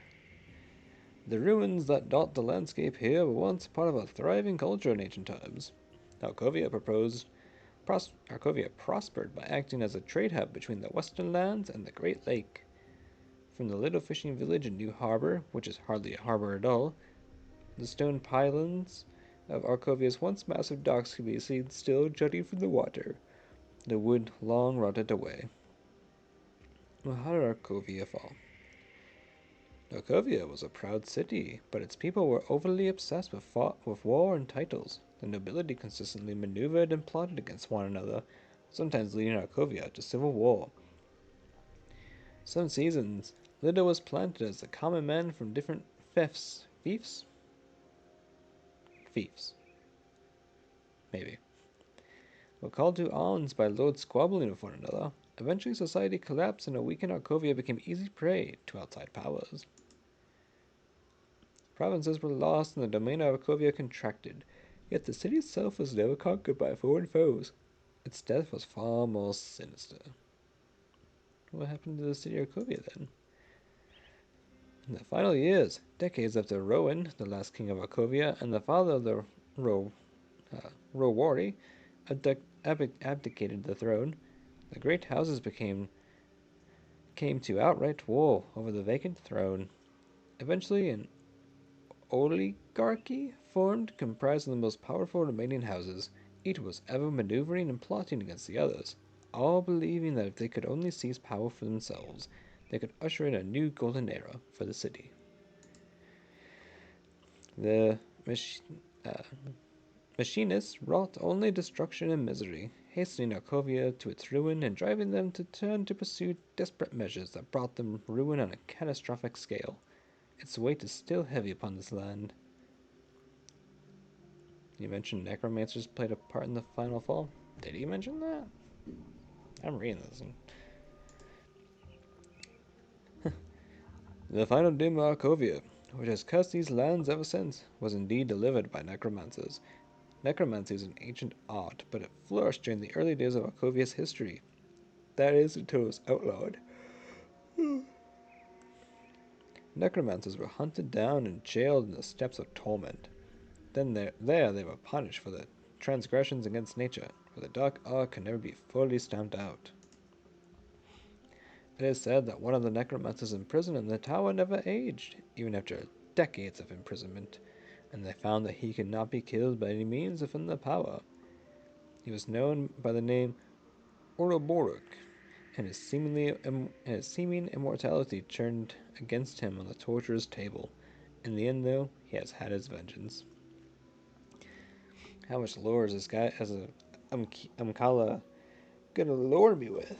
The ruins that dot the landscape here were once part of a thriving culture in ancient times. Arkovia Arkovia prospered by acting as a trade hub between the western lands and the Great Lake. From the little fishing village in New Harbor, which is hardly a harbor at all, the stone pylons of Arcovia's once massive docks can be seen still jutting from the water, the wood long rotted away. Well, how did Arcovia fall? Arcovia was a proud city, but its people were overly obsessed with war and titles. The nobility consistently maneuvered and plotted against one another, sometimes leading Arcovia to civil war. Some seasons, Lida was planted as the common men from different fiefs, maybe, were called to arms by lords squabbling with one another. Eventually, society collapsed and a weakened Arcovia became easy prey to outside powers. Provinces were lost and the domain of Arcovia contracted, yet the city itself was never conquered by foreign foes. Its death was far more sinister. What happened to the city of Arcovia then? In the final years, decades after Rowan, the last king of Arcovia, and the father of the Rowari, abdicated the throne, the great houses came to outright war over the vacant throne. Eventually, an oligarchy formed, comprised of the most powerful remaining houses. Each was ever maneuvering and plotting against the others, all believing that if they could only seize power for themselves, they could usher in a new golden era for the city. The machinists wrought only destruction and misery, hastening Arcovia to its ruin and driving them to turn to pursue desperate measures that brought them ruin on a catastrophic scale. Its weight is still heavy upon this land. You mentioned necromancers played a part in the final fall. Did he mention that? I'm reading this. The final doom of Arcovia, which has cursed these lands ever since, was indeed delivered by necromancers. Necromancy is an ancient art, but it flourished during the early days of Arcovia's history. That is, until it was outlawed. Necromancers were hunted down and jailed in the steppes of torment. Then there they were punished for their transgressions against nature, for the dark art can never be fully stamped out. It is said that one of the necromancers imprisoned in the tower never aged, even after decades of imprisonment, and they found that he could not be killed by any means within the power. He was known by the name Ouroboros, and his seeming immortality turned against him on the torturer's table. In the end, though, he has had his vengeance. How much lore is this guy as a Amkala gonna lure me with?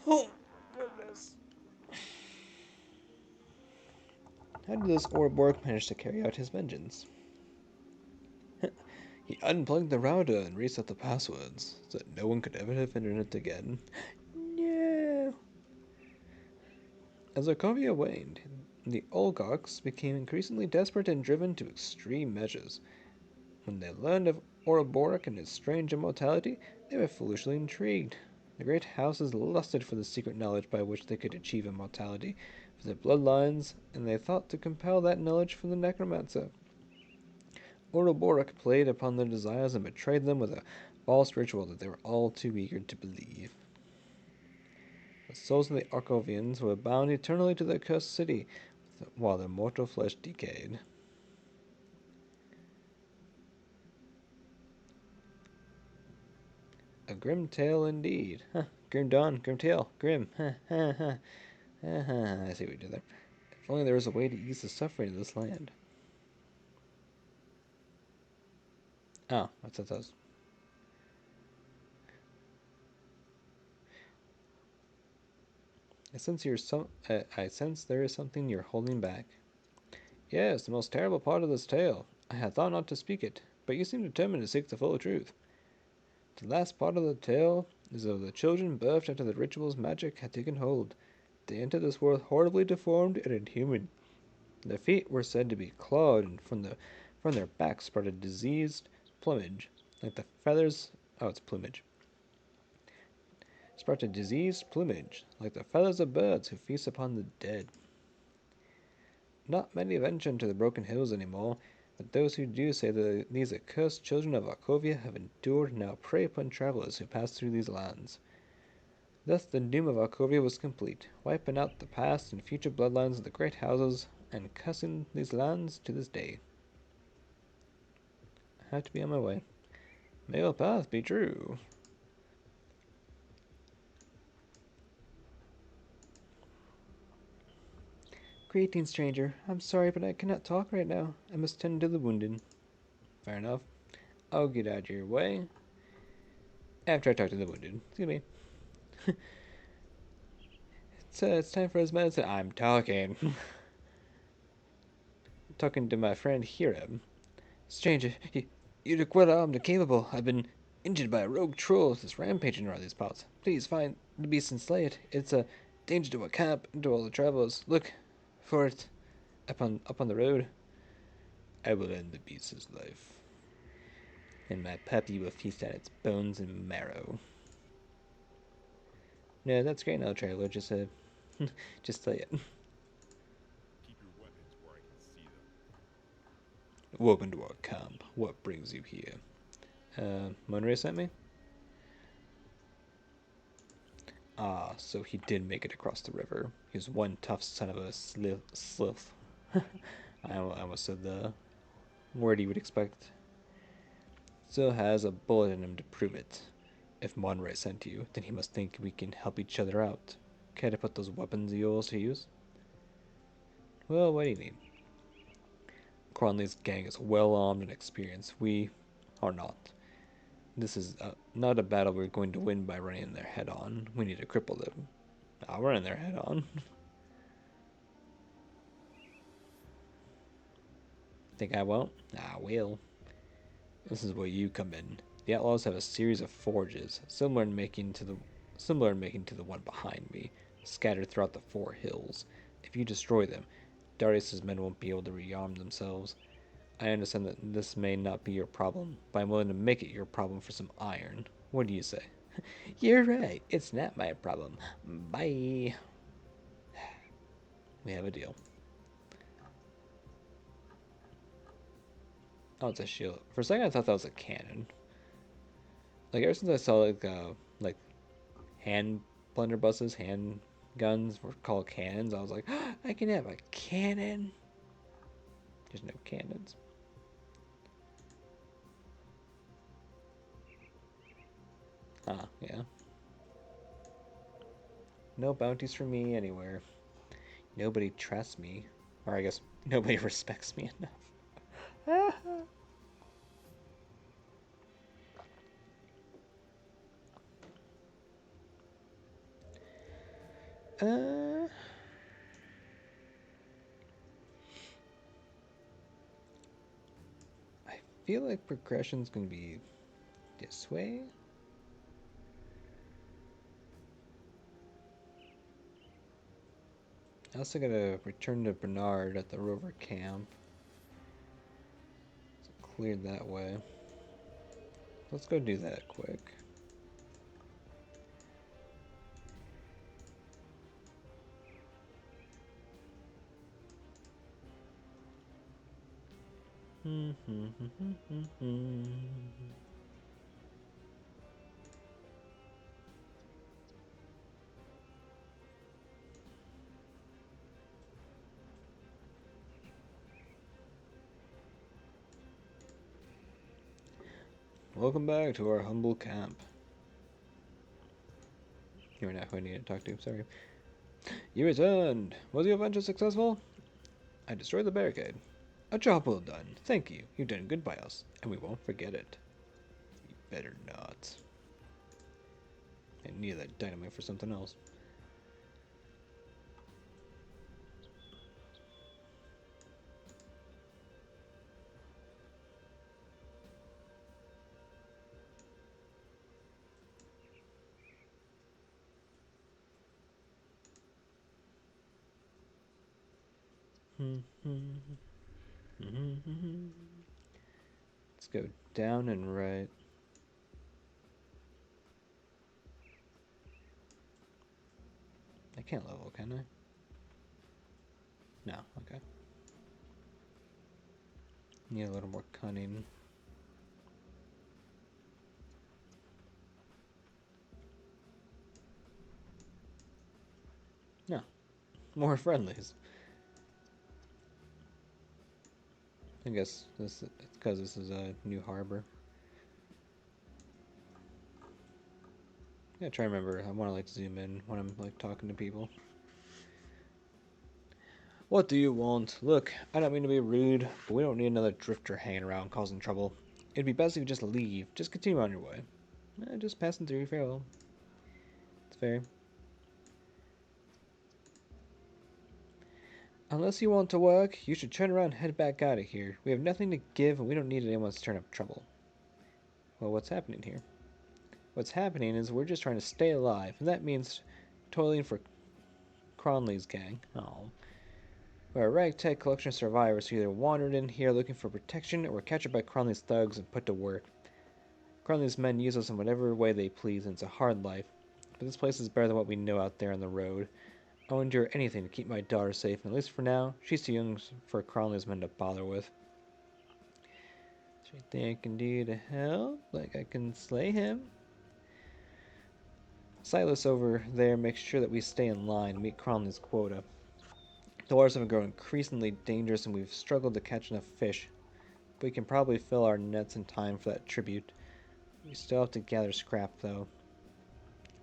Oh, goodness. How did this Ouroboros manage to carry out his vengeance? He unplugged the router and reset the passwords, so that no one could ever have entered it again. No. As Arcovia waned, the oligarchs became increasingly desperate and driven to extreme measures. When they learned of Ouroboros and his strange immortality, they were foolishly intrigued. The great houses lusted for the secret knowledge by which they could achieve immortality for their bloodlines, and they thought to compel that knowledge from the necromancer. Ouroboros played upon their desires and betrayed them with a false ritual that they were all too eager to believe. The souls of the Arcovians were bound eternally to their cursed city, while their mortal flesh decayed. A grim tale indeed. Huh. Grim dawn, grim tale, grim. I see what we did there. If only there was a way to ease the suffering of this land. Oh, that's what those. I sense there is something you're holding back. Yes, the most terrible part of this tale. I had thought not to speak it, but you seem determined to seek the full truth. The last part of the tale is of the children birthed after the ritual's magic had taken hold. They entered this world horribly deformed and inhuman. Their feet were said to be clawed, and from their backs sprouted diseased plumage, like the feathers. Oh, it's plumage. Sprouted diseased plumage, like the feathers of birds who feast upon the dead. Not many venture into the broken hills anymore, but those who do say that these accursed children of Arcovia have endured and now prey upon travelers who pass through these lands. Thus the doom of Alcovia was complete, wiping out the past and future bloodlines of the great houses and cussing these lands to this day. I have to be on my way. May your path be true. Greeting, stranger. I'm sorry, but I cannot talk right now. I must tend to the wounded. Fair enough. I'll get out of your way after I talk to the wounded. Excuse me. It's time for his medicine. I'm talking. Talking to my friend Hiram. Stranger, you look well armed and capable. I've been injured by a rogue troll that's rampaging around these parts. Please find the beast and slay it. It's a danger to our camp and to all the travelers. Look for it up on the road. I will end the beast's life, and my puppy will feast on its bones and marrow. No, that's great, no trailer. Just say it. Keep your weapons where I can see them. Welcome to our camp. What brings you here? Monray sent me? Ah, so he did make it across the river. He was one tough son of a slith. I almost said the word you would expect. Still has a bullet in him to prove it. If Monray sent you, then he must think we can help each other out. Care to put those weapons of yours to use? Well, what do you need? Cronley's gang is well armed and experienced. We are not. This is not a battle we're going to win by running their head on. We need to cripple them. I'll run their head on. Think I won't? I will. This is where you come in. The outlaws have a series of forges, similar in making to the one behind me, scattered throughout the four hills. If you destroy them, Darius's men won't be able to rearm themselves. I understand that this may not be your problem, but I'm willing to make it your problem for some iron. What do you say? You're right. It's not my problem. Bye. We have a deal. Oh, it's a shield. For a second, I thought that was a cannon. Like ever since I saw like hand blunderbusses, hand guns were called cannons, I was like, oh, I can have a cannon. There's no cannons. Ah, yeah. No bounties for me anywhere. Nobody trusts me, or I guess nobody respects me enough. uh, I feel like progression's gonna be this way. I also gotta return to Bernard at the rover camp. So cleared that way. Let's go do that quick. Welcome back to our humble camp. You're not who I need to talk to, sorry. You returned! Was your venture successful? I destroyed the barricade. A job well done. Thank you. You've done good by us, and we won't forget it. You better not. I need that dynamite for something else. Let's go down and right. I can't level, can I? No, okay. Need a little more cunning. No, more friendlies. I guess this it's because this is a new harbor. Yeah, try to remember. I want to like zoom in when I'm like talking to people. What do you want? Look, I don't mean to be rude, but we don't need another drifter hanging around causing trouble. It'd be best if you just leave. Just continue on your way. Just passing through. Farewell. It's fair. Unless you want to work, you should turn around and head back out of here. We have nothing to give, and we don't need anyone to turn up trouble. Well, what's happening here? What's happening is we're just trying to stay alive, and that means toiling for Cronley's gang. Oh. We're a ragtag collection of survivors who either wandered in here looking for protection or were captured by Cronley's thugs and put to work. Cronley's men use us in whatever way they please, and it's a hard life. But this place is better than what we know out there on the road. I'll endure anything to keep my daughter safe, and at least for now, she's too young for Cronley's men to bother with. Is there anything I can do to help? Like I can slay him? Silas over there makes sure that we stay in line and meet Cronley's quota. The waters have grown increasingly dangerous and we've struggled to catch enough fish. But we can probably fill our nets in time for that tribute. We still have to gather scrap, though.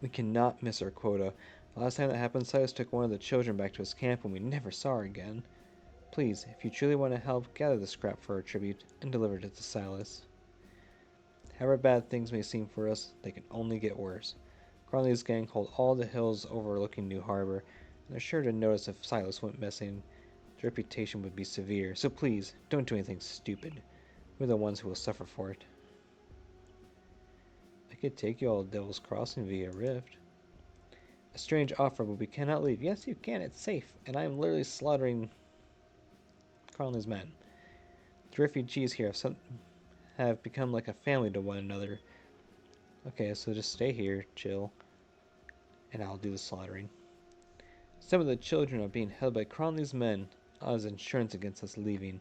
We cannot miss our quota. The last time that happened, Silas took one of the children back to his camp and we never saw her again. Please, if you truly want to help, gather the scrap for our tribute and deliver it to Silas. However bad things may seem for us, they can only get worse. Cronley's gang hold all the hills overlooking New Harbor, and they're sure to notice if Silas went missing. The reputation would be severe, so please, don't do anything stupid. We're the ones who will suffer for it. I could take you all to Devil's Crossing via Rift. A strange offer, but we cannot leave. Yes, you can. It's safe, and I am literally slaughtering Cronley's men. The refugees here have become like a family to one another. Okay, so just stay here, chill, and I'll do the slaughtering. Some of the children are being held by Cronley's men as insurance against us leaving.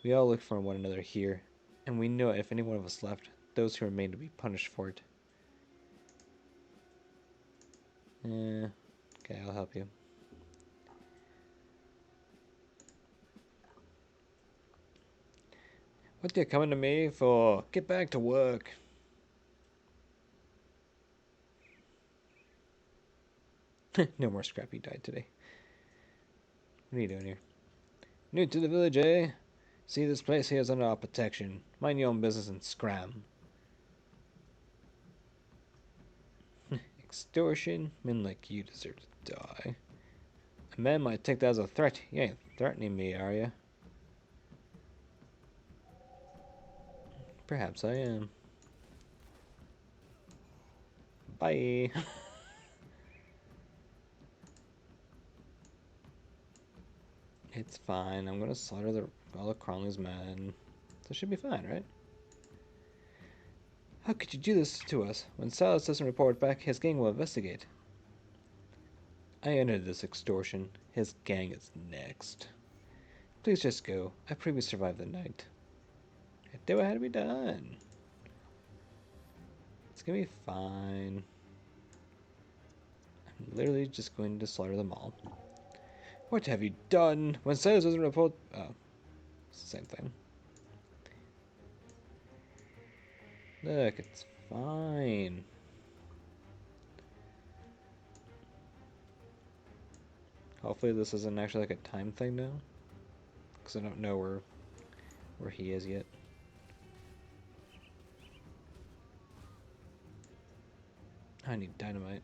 We all look for one another here, and we know if any one of us left, those who remain to be punished for it. Okay, I'll help you. What are you coming to me for? Get back to work. No more Scrappy died today. What are you doing here? New to the village, eh? See, this place here is under our protection. Mind your own business and scram. Extortion? Men like you deserve to die. A man might take that as a threat. You ain't threatening me, are you? Perhaps I am. Bye. It's fine. I'm gonna slaughter all of Cronley's men. So it should be fine, right? How could you do this to us? When Silas doesn't report back, his gang will investigate. I ended this extortion. His gang is next. Please just go. I pray we survive the night. I do what had to be done. It's gonna be fine. I'm literally just going to slaughter them all. What have you done? When Silas doesn't report... Oh. It's the same thing. Look, it's fine. Hopefully this isn't actually like a time thing now. Because I don't know where he is yet. I need dynamite.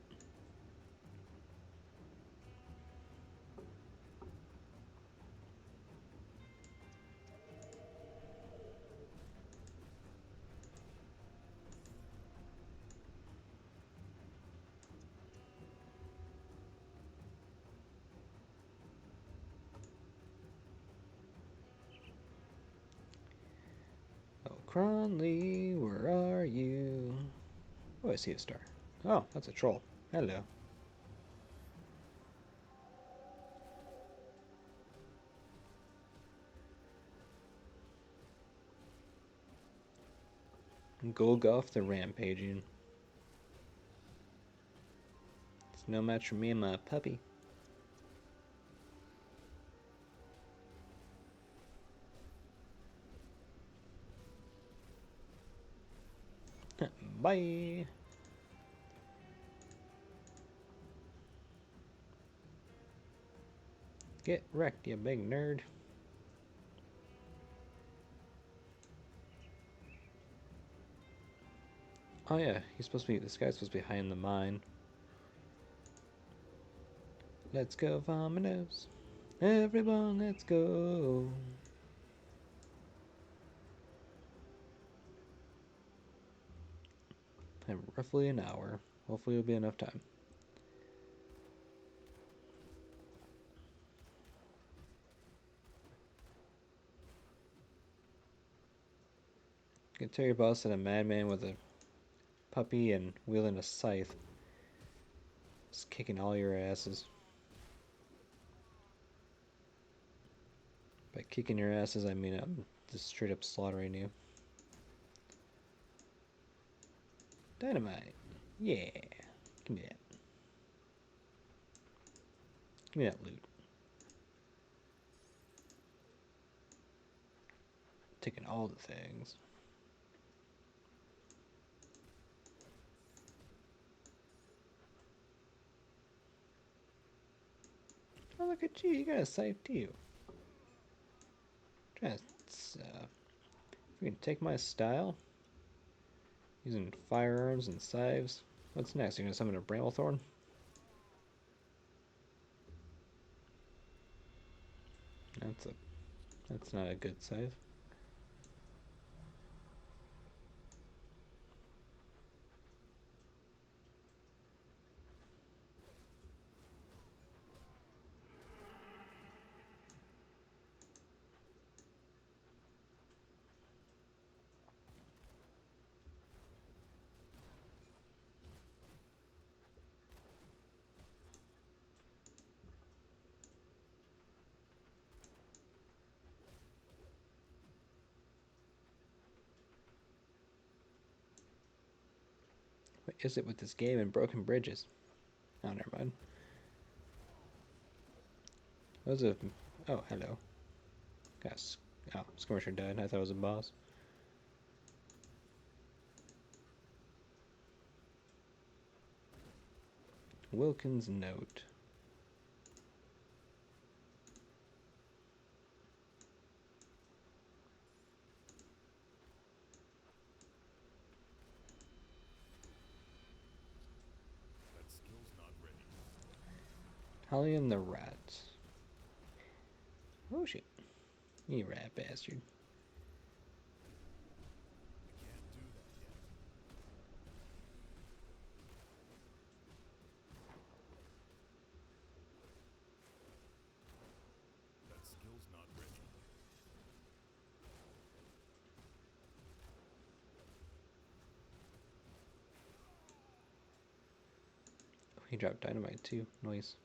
Oh, Cronley, where are you? Oh, I see a star. Oh, that's a troll. Hello. Golgoth the Rampaging. It's no match for me and my puppy. Bye. Get wrecked, you big nerd. Oh yeah, this guy's supposed to be high in the mine. Let's go, Vominos. Everyone, let's go. I have roughly an hour. Hopefully it'll be enough time. You can tell your boss that a madman with a puppy and wielding a scythe is kicking all your asses. By kicking your asses, I mean I'm just straight up slaughtering you. Dynamite. Yeah. Give me that. Give me that loot. Taking all the things. Oh, look at you. You got a scythe too. If you can take my style, using firearms and scythes. What's next? You're gonna summon a Bramblethorn? That's not a good scythe. What is it with this game and broken bridges? Oh, never mind. Those are. Oh, hello. Guys. Oh, Skirmisher died. I thought it was a boss. Wilkins' note. That skill's not ready. Holly and the rats. Oh shit. You rat bastard. I can't do that yet. That skill's not ready. Oh, he dropped dynamite too. Nice.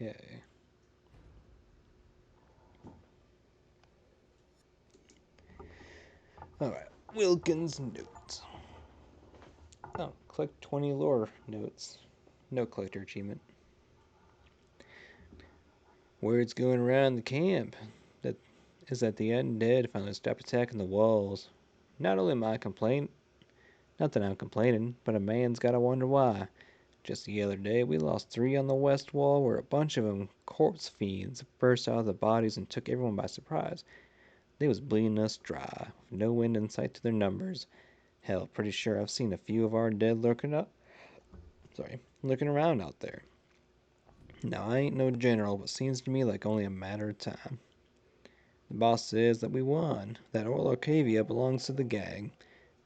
Okay. Alright. Wilkins' notes. Oh, collect 20 lore notes. No collector achievement. Word's going around the camp that the undead finally stopped attacking the walls. Not only my complaint, not that I'm complaining, but a man's gotta wonder why. Just the other day, we lost 3 on the west wall where a bunch of them corpse fiends burst out of the bodies and took everyone by surprise. They was bleeding us dry, with no end in sight to their numbers. Hell, pretty sure I've seen a few of our dead looking around out there. Now, I ain't no general, but seems to me like only a matter of time. The boss says that we won, that Oil Arcadia belongs to the gang.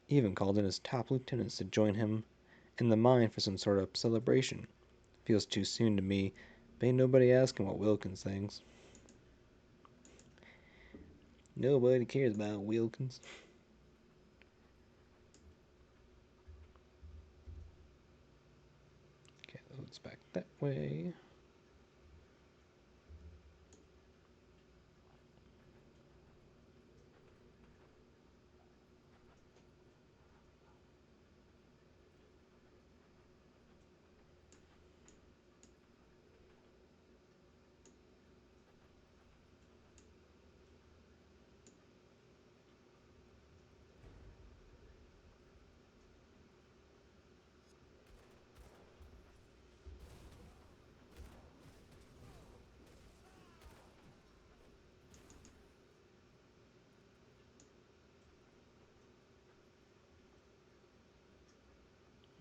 Even called in his top lieutenants to join him in the mine for some sort of celebration. Feels too soon to me, but ain't nobody asking what Wilkins thinks. Nobody cares about Wilkins. Okay, let's back that way.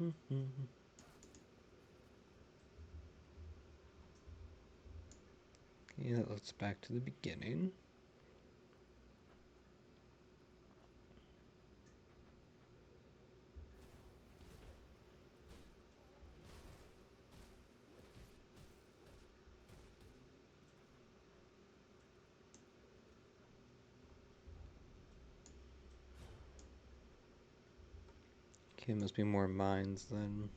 Okay, that looks back to the beginning. Okay, must be more mines then.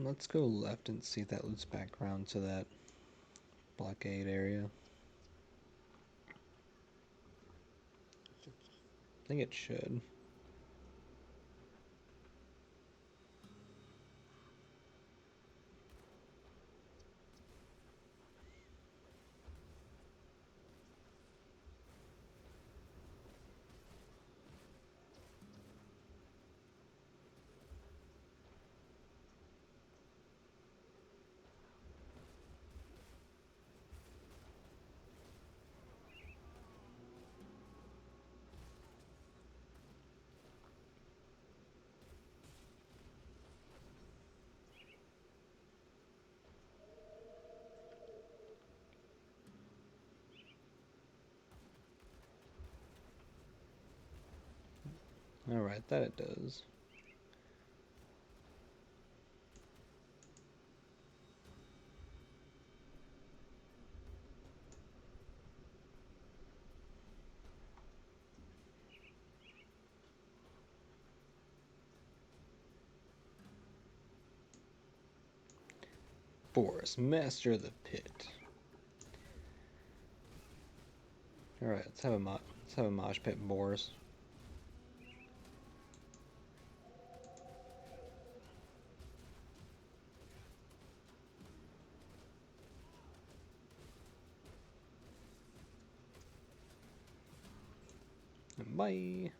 Let's go left and see if that loops back around to that blockade area. I think it should. Alright, that it does. Boris, master of the pit. Alright, let's have a mosh pit, Boris. Bye.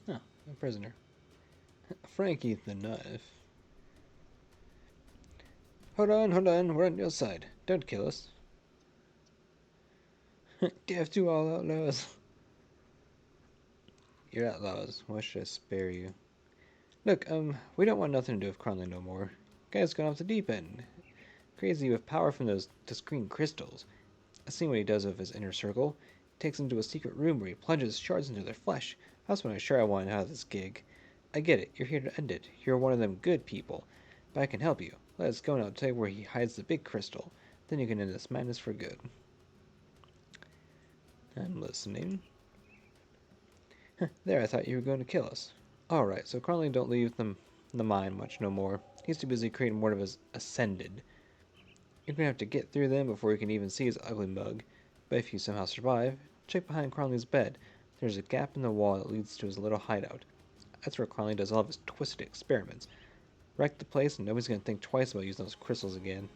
Oh, a prisoner. Frankie the knife. Hold on, we're on your side. Don't kill us. Death to all outlaws. You're outlaws. Why should I spare you? Look, we don't want nothing to do with Cronley no more. Guy's gone off the deep end. Crazy with power from those green crystals. I've seen what he does with his inner circle. Takes them to a secret room where he plunges shards into their flesh. That's when I wanted out of this gig. I get it, you're here to end it. You're one of them good people. But I can help you. Let's go and I'll tell you where he hides the big crystal. Then you can end this madness for good. I'm listening. There, I thought you were going to kill us. Alright, so Cronley don't leave the mine much no more. He's too busy creating more of his ascended. You're gonna have to get through them before you can even see his ugly mug. But if you somehow survive, check behind Cronley's bed. There's a gap in the wall that leads to his little hideout. That's where Cronley does all of his twisted experiments. Wreck the place and nobody's gonna think twice about using those crystals again.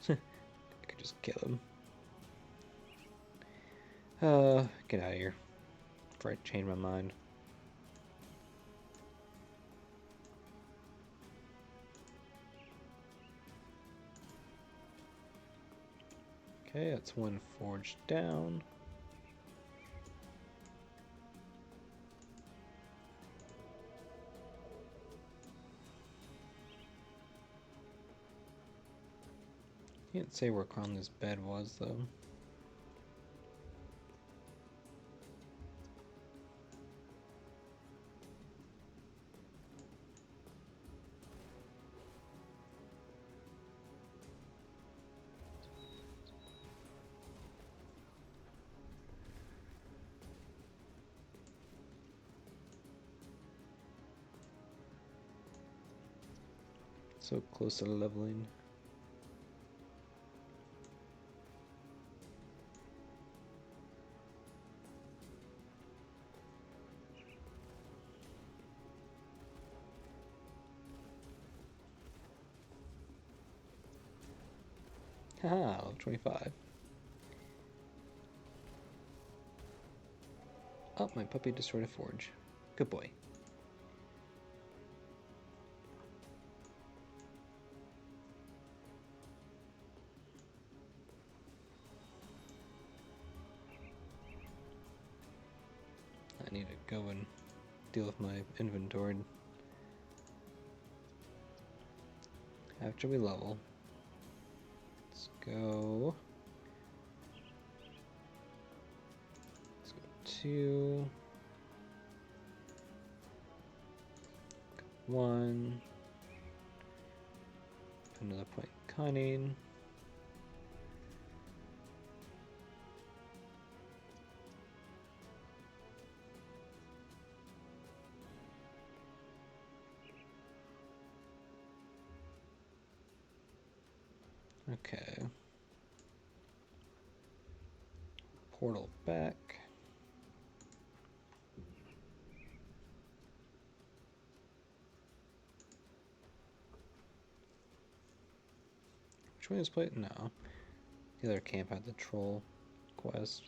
I could just kill him. Get out of here. Before I change my mind. Okay, that's one forged down. Can't say where Cronley's bed was, though. So close to leveling. Haha, level 25. Oh, my puppy destroyed a forge. Good boy. I need to go and deal with my inventory after we level. Let's go. Let's go 2. 1. Put another point cunning. Okay. Portal back. Which way is plate? No. The other camp had the troll quest.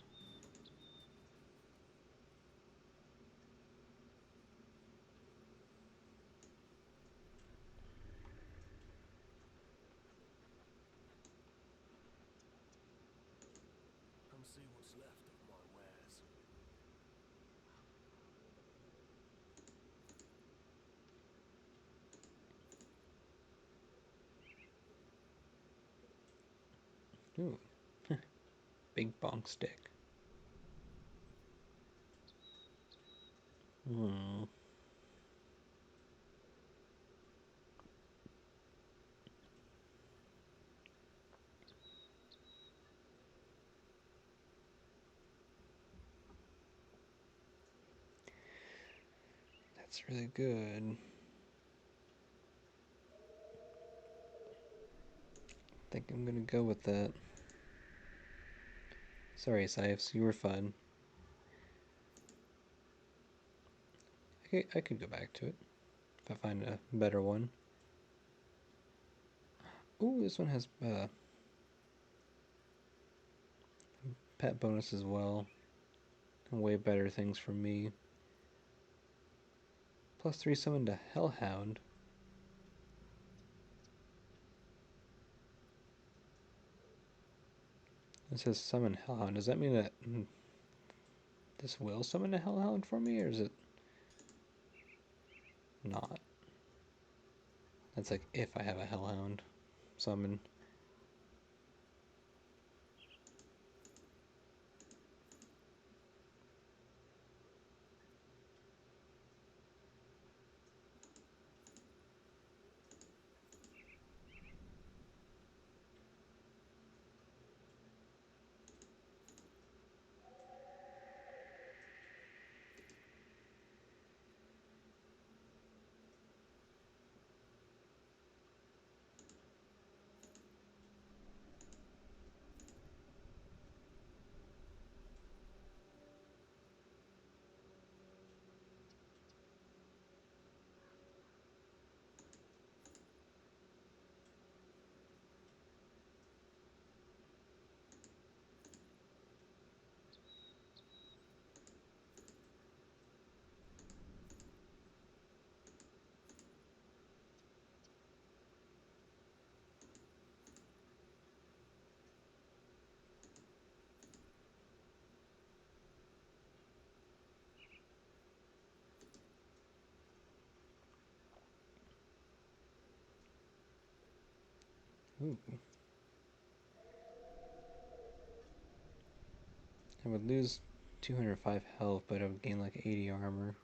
Come see what's left of my wares. Ooh. Big bonk stick. Hmm. That's really good. I think I'm gonna go with that. Sorry, Sipes, you were fun. I could go back to it if I find a better one. Ooh, this one has pet bonus as well. Way better things for me. +3 summon to Hellhound. It says summon Hellhound. Does that mean that this will summon a Hellhound for me, or is it not? That's like if I have a Hellhound summon. Ooh. I would lose 205 health, but I would gain like 80 armor.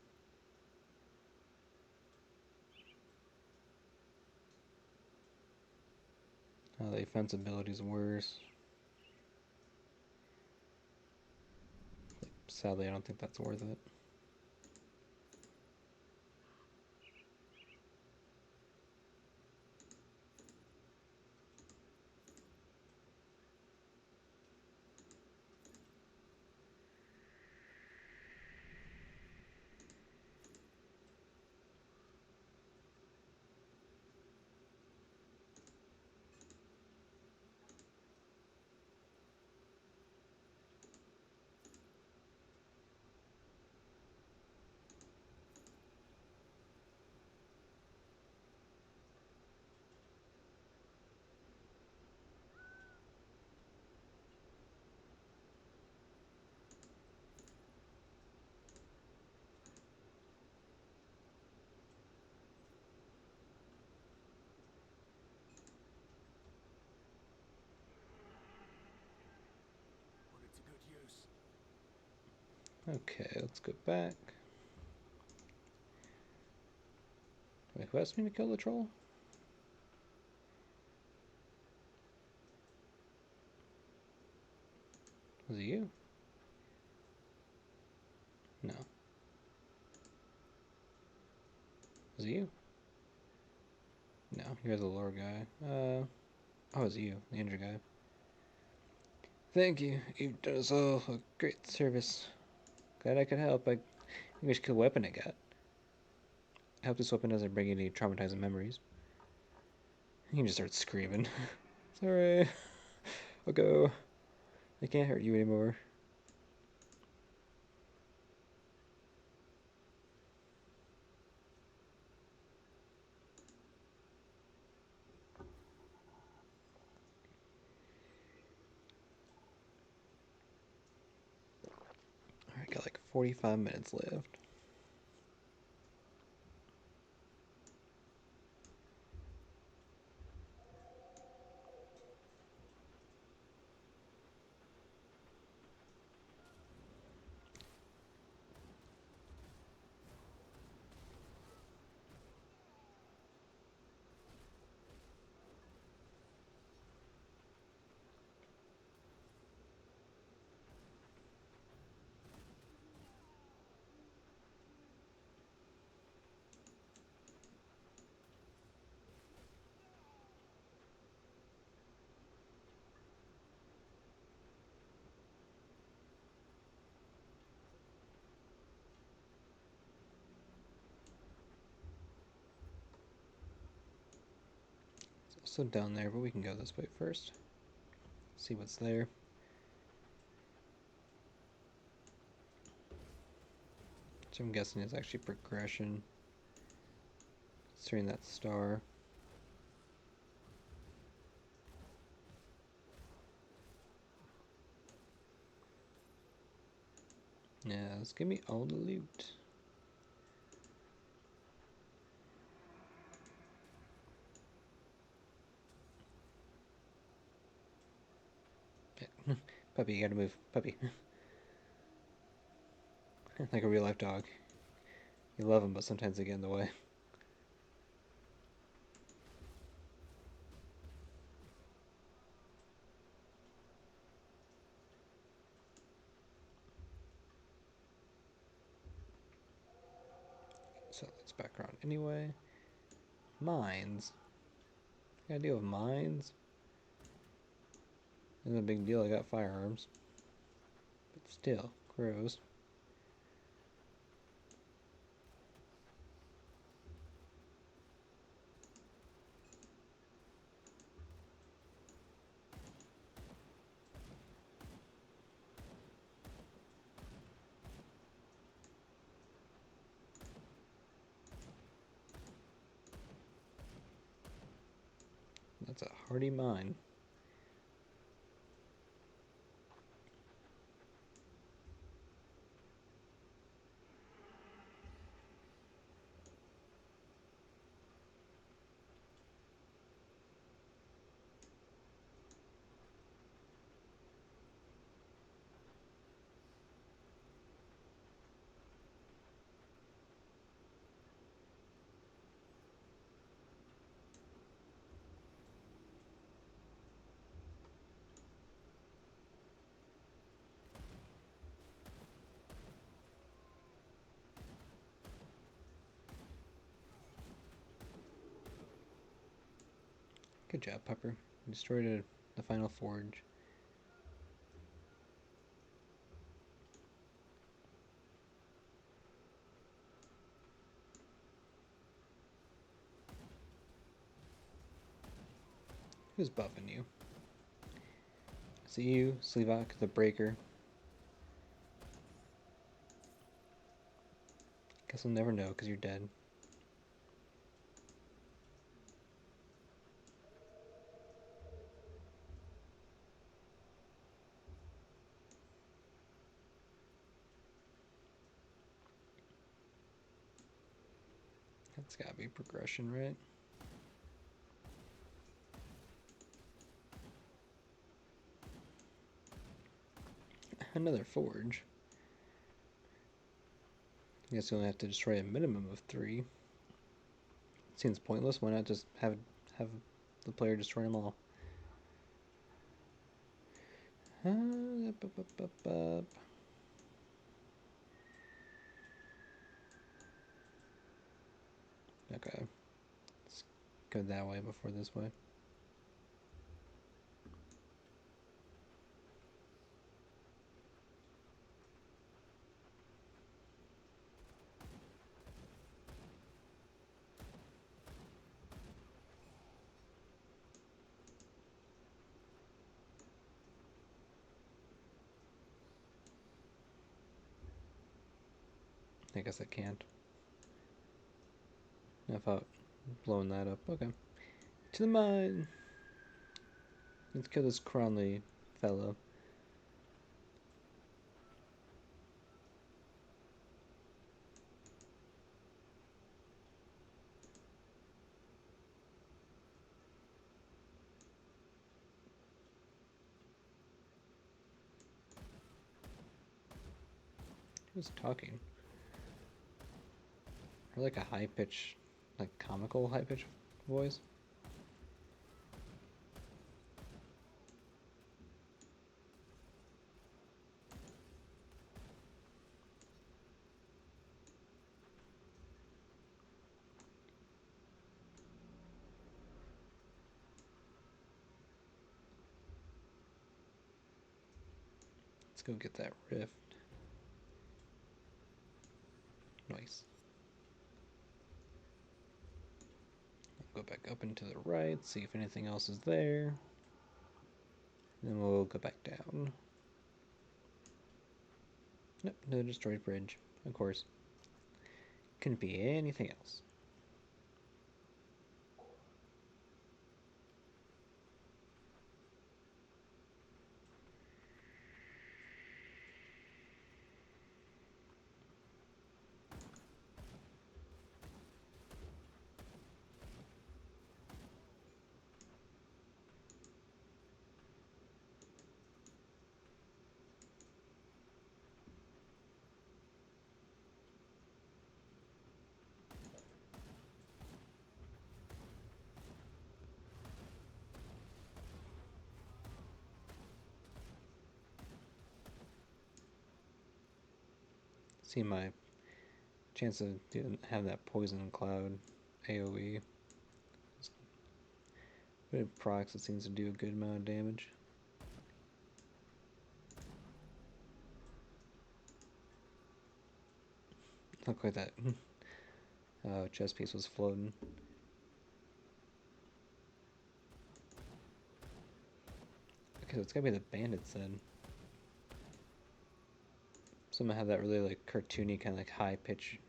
Oh, the defense ability is worse. Sadly, I don't think that's worth it. Okay, let's go back. Wait, who asked me to kill the troll? Was it you? No. Was it you? No, you're the lore guy. Oh, it was you, the injured guy. Thank you. You've done us all a great service. Glad I could help. I think we should kill the weapon I got. I hope this weapon doesn't bring any traumatizing memories. He can just start screaming. Sorry. I'll go. I can't hurt you anymore. Alright, got like 45 minutes left. It's also down there, but we can go this way first. See what's there. Which I'm guessing is actually progression. Considering that star. Yeah, let's give me all the loot. Puppy, you gotta move. Puppy. Like a real life dog. You love them, but sometimes they get in the way. So let's back around anyway. Mines. Gotta deal with mines. Isn't a big deal, I got firearms. But still, gross. That's a hardy mine. Good job, Pepper. You destroyed the final forge. Who's buffing you? Is it you, Slivak, the Breaker? Guess we'll never know because you're dead. That's gotta be progression, right? Another forge. I guess you only have to destroy a minimum of 3. Seems pointless. Why not just have the player destroy them all? Okay. Let's go that way before this way. I guess I can't. I thought blowing that up. Okay. To the mine! Let's kill this Cronley fellow. Who's talking? Or like a high pitch, like comical high pitch voice? Let's go get that rift. Nice. Go back up and to the right, see if anything else is there. Then we'll go back down. Nope, no destroyed bridge. Of course. Couldn't be anything else. See my chance of have that poison cloud AoE. But it procs, it seems to do a good amount of damage. Look like that. Chest piece was floating. Okay, so it's gotta be the bandits then. Some have that really like cartoony kind of like high pitch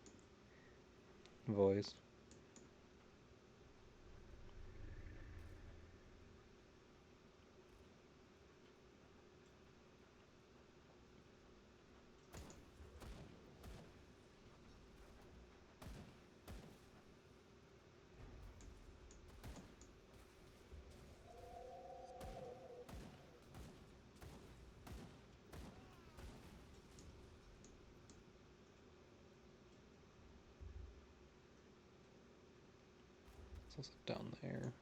voice. It's also down there.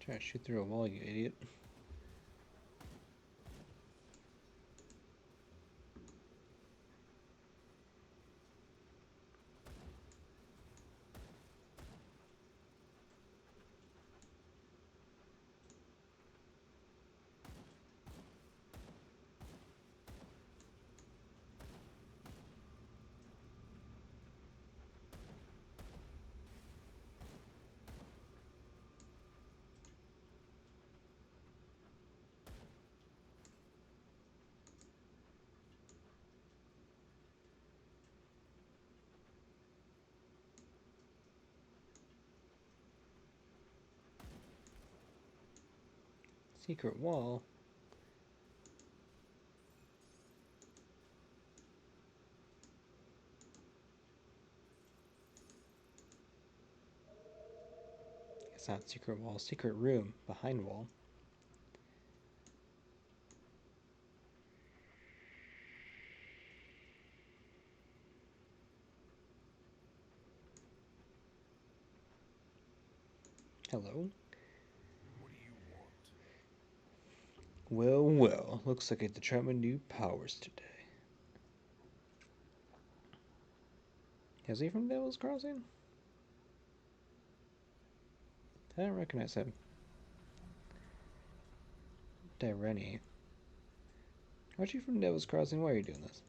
Trying to shoot through a wall, you idiot. Secret wall? It's not secret wall, secret room behind wall. Hello? What do you want? Well, well, looks like I get to try my new powers today. Is he from Devil's Crossing? I don't recognize him. Direni. Aren't you from Devil's Crossing? Why are you doing this?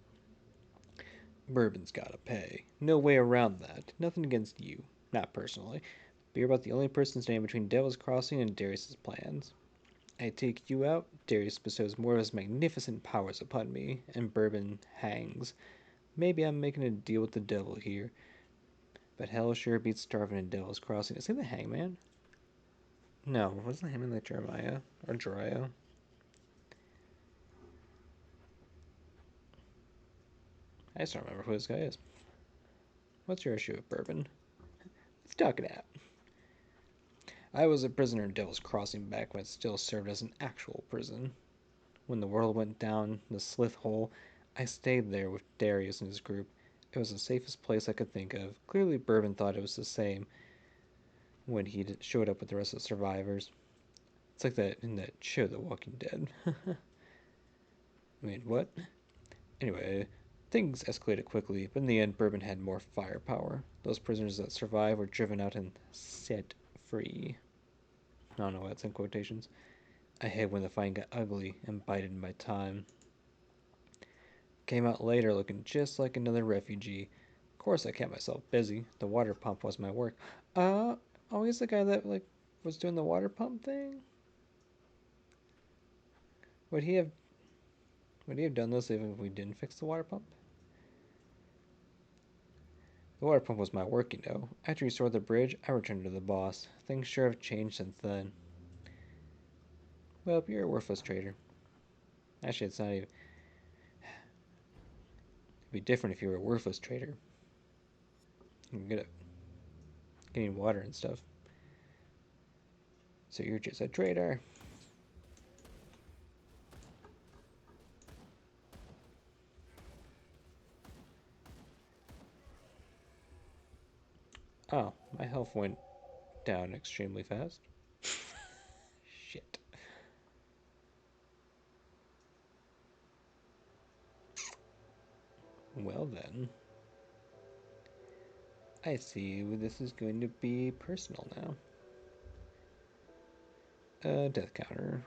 Bourbon's gotta pay. No way around that. Nothing against you. Not personally. But you're about the only person standing between Devil's Crossing and Darius's plans. I take you out, Darius bestows more of his magnificent powers upon me, and Bourbon hangs. Maybe I'm making a deal with the devil here. But hell sure beats starving in Devil's Crossing. Is he the hangman? No, wasn't him in like Jeremiah or Jeriah? I just don't remember who this guy is. What's your issue with Bourbon? Let's talk it out. I was a prisoner in Devil's Crossing back when it still served as an actual prison. When the world went down the slith hole, I stayed there with Darius and his group. It was the safest place I could think of. Clearly, Bourbon thought it was the same when he showed up with the rest of the survivors. It's like that in that show, The Walking Dead. I mean, what? Anyway, things escalated quickly, but in the end, Bourbon had more firepower. Those prisoners that survived were driven out and set free. I don't know why that's in quotations. I hate when the fighting got ugly and bided my time. Came out later looking just like another refugee. Of course, I kept myself busy. The water pump was my work. Oh, he's the guy that was doing the water pump thing. Would he have? Would he have done this even if we didn't fix the water pump? The water pump was my work, you know. After he restored the bridge, I returned to the boss. Things sure have changed since then. Well, you're a worthless traitor. Actually, it's not even. It'd be different if you were a worthless traitor. You're good at getting water and stuff. So you're just a traitor. Oh, my health went down extremely fast. Shit. Well then. I see this is going to be personal now. Death counter.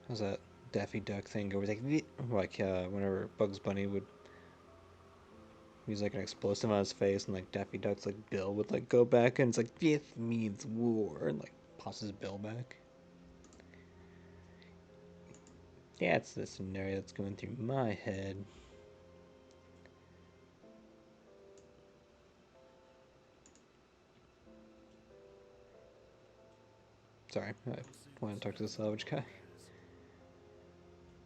How's that Daffy Duck thing go? Whenever Bugs Bunny would use like an explosive on his face, and like Daffy Duck's like bill would like go back, and it's like this means war, and like pops his bill back. That's the scenario that's going through my head. Sorry, I want to talk to the salvage guy.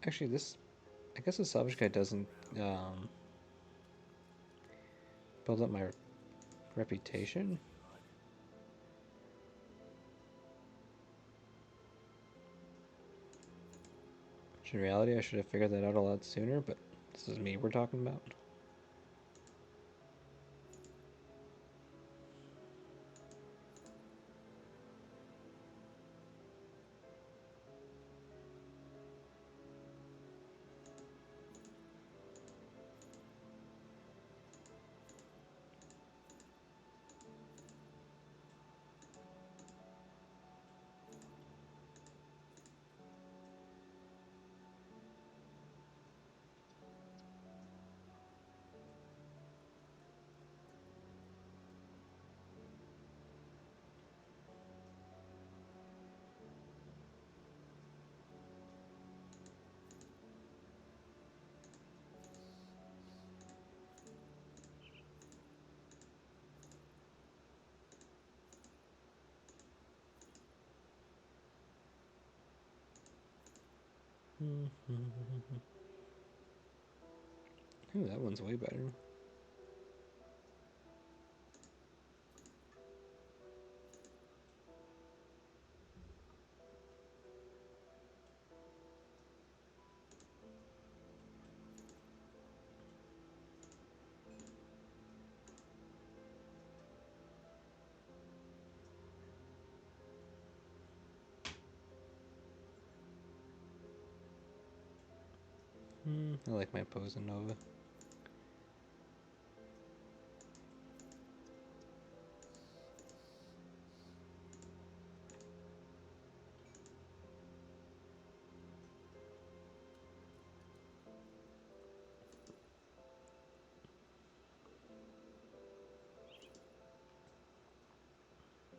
Actually, I guess the salvage guy doesn't Build up my reputation? Which in reality I should have figured that out a lot sooner, but this is me we're talking about. Ooh, that one's way better. I like my Poison Nova.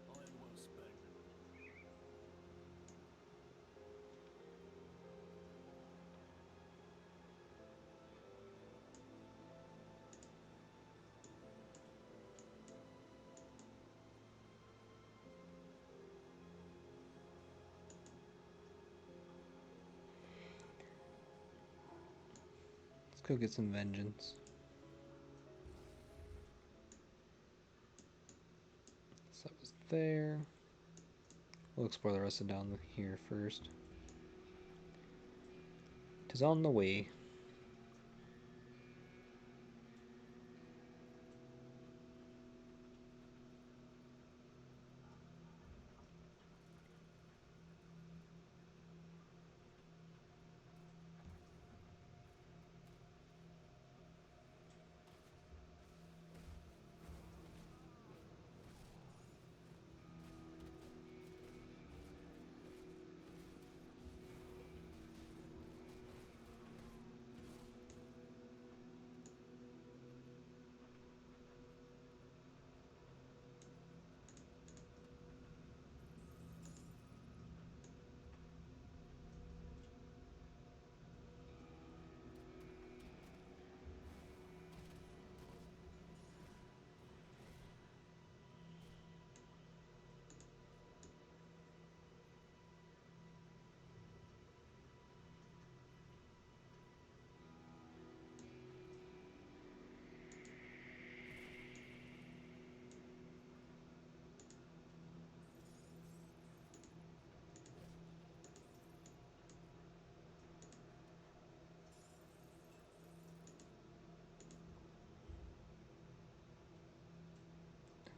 I will spec. Let's go get some vengeance. So that was there. We'll explore the rest of down here first. 'Tis on the way.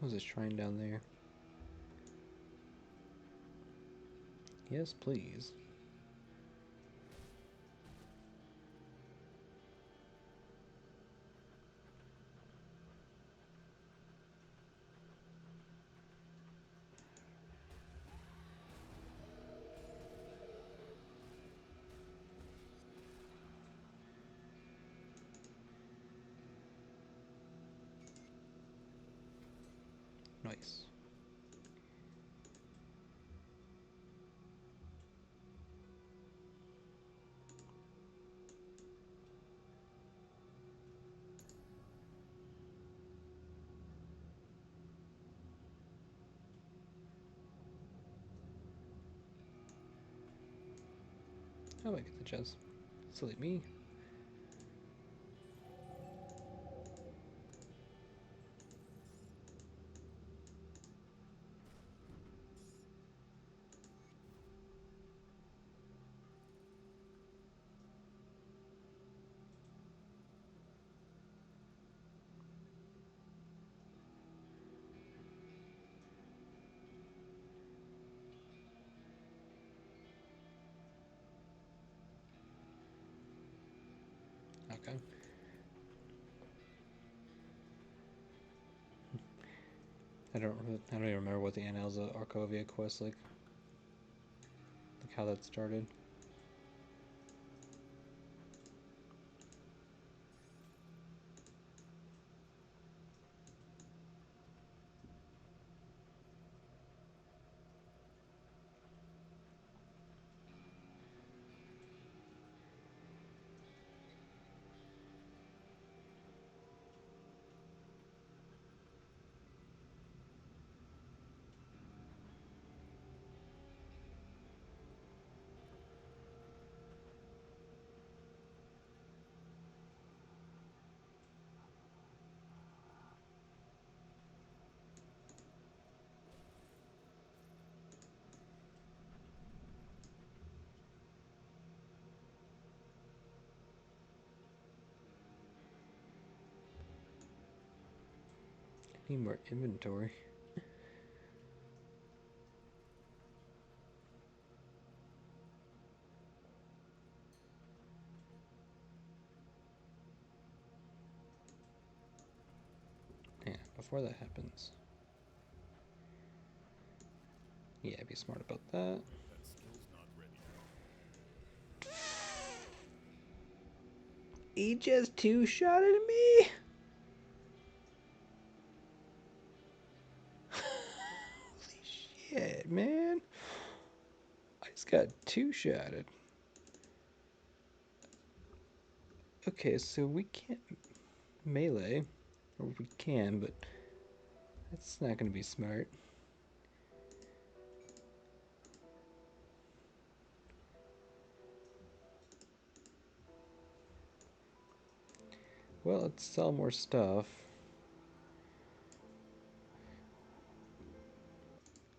There's a shrine down there. Yes, please. Nice. Oh, I get the chest. Silly me. Okay. I don't even remember what the Annals of Arcovia quest like how that started. Need more inventory. Yeah, before that happens. Yeah, be smart about that. That skill's not ready. He just two-shotted me? Holy shit, man. I just got two-shotted. Okay, so we can't melee. Or we can, but that's not gonna be smart. Well, let's sell more stuff.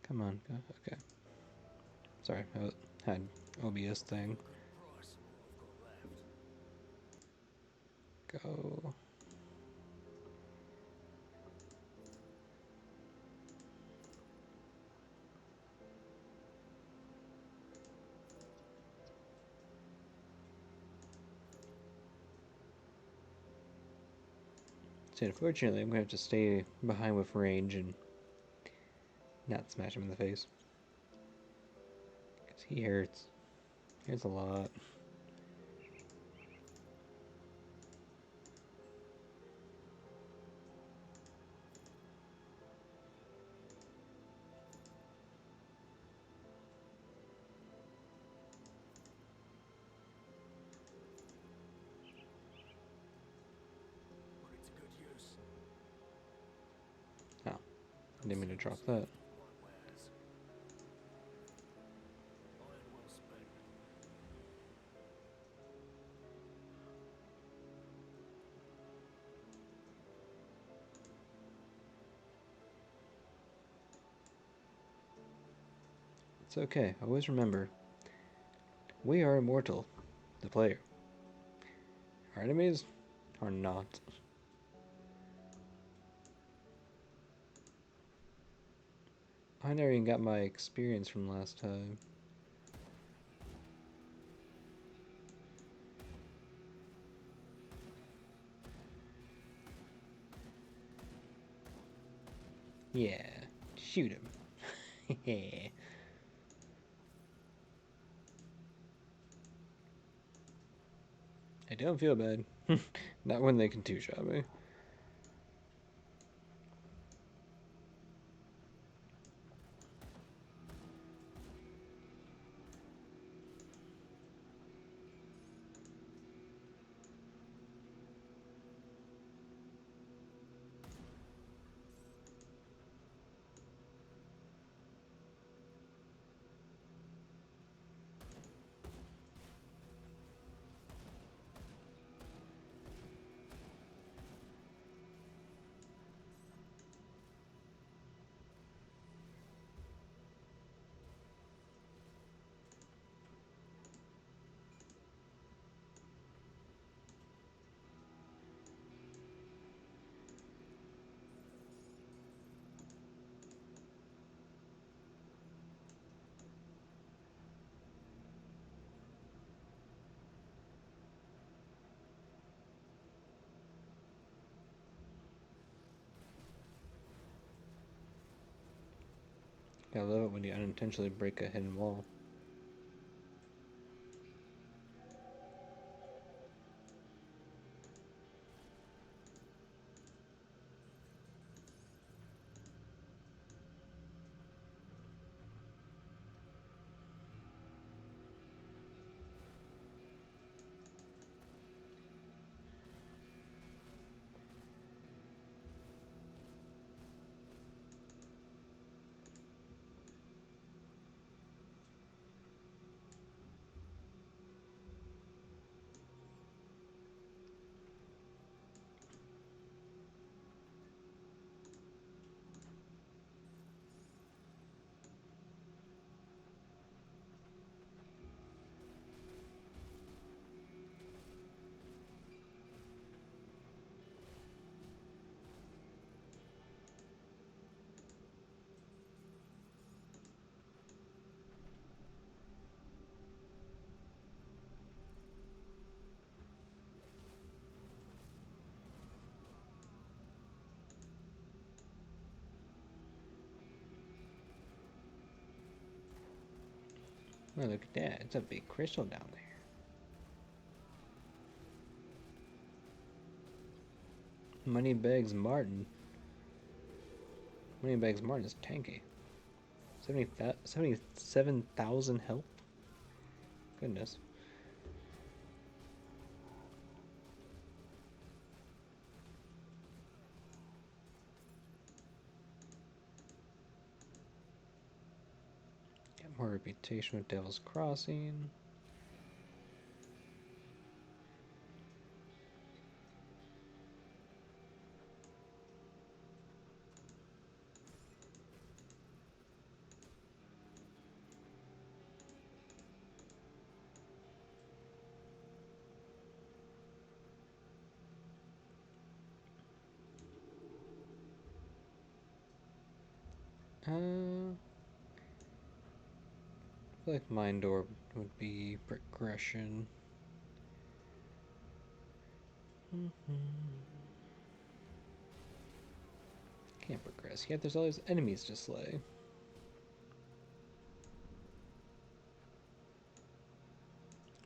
Come on, go. Okay. Sorry, I had OBS thing. Good price for what I've got left. Go. So unfortunately, I'm gonna have to stay behind with range and not smash him in the face. Because he hurts. He hurts a lot. Put it to good use. Oh, I didn't mean to drop that. Right wares. Iron well spent. It's okay. Always remember, we are immortal. The player. Our enemies are not. I never even got my experience from last time. Yeah, shoot him. I don't feel bad. Not when they can two-shot me. I love it when you unintentionally break a hidden wall. Oh, look at that. It's a big crystal down there. Moneybags Martin. Moneybags Martin is tanky. 77,000 health? Goodness. Get more reputation with Devil's Crossing. I feel like Mind Orb would be progression. Can't progress yet. There's always enemies to slay.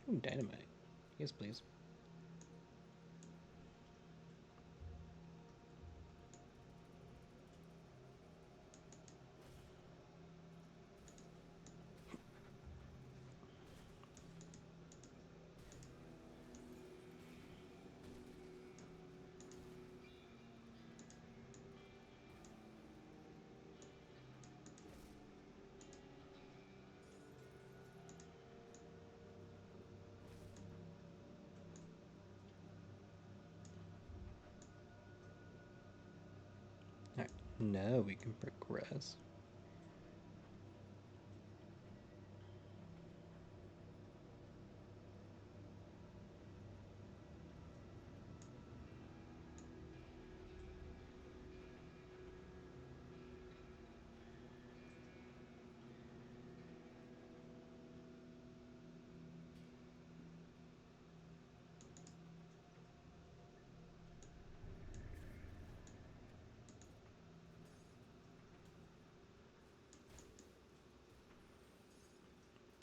Ooh, dynamite. Yes, please. Alright, now we can progress.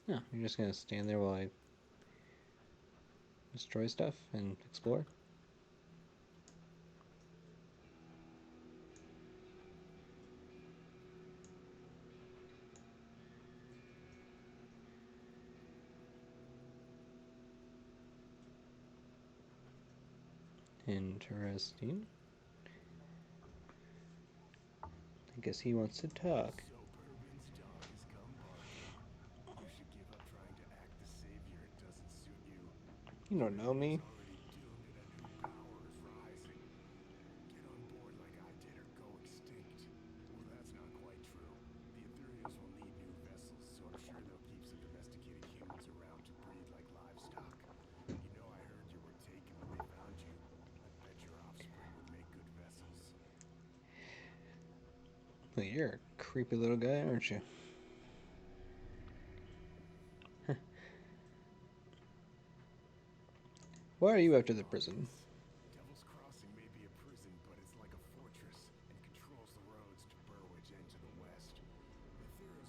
No, you're just gonna stand there while I destroy stuff and explore? Interesting. I guess he wants to talk. So Bourbon's dawn has come, Bart. You should give up trying to act the savior. It doesn't suit you. You don't know me. Already doomed and a new power is rising. Get on board like I did or go extinct. Well, that's not quite true. The Ethereals will need new vessels, so I'm sure they'll keep some domesticated humans around to breed like livestock. You know, I heard you were taken when they found you. I bet your offspring would make good vessels. Well, you're a creepy little guy, aren't you? Why are you after the prison? Devil's Crossing may be a prison, but it's like a fortress and controls the roads to Burwich and to the west. Ethereals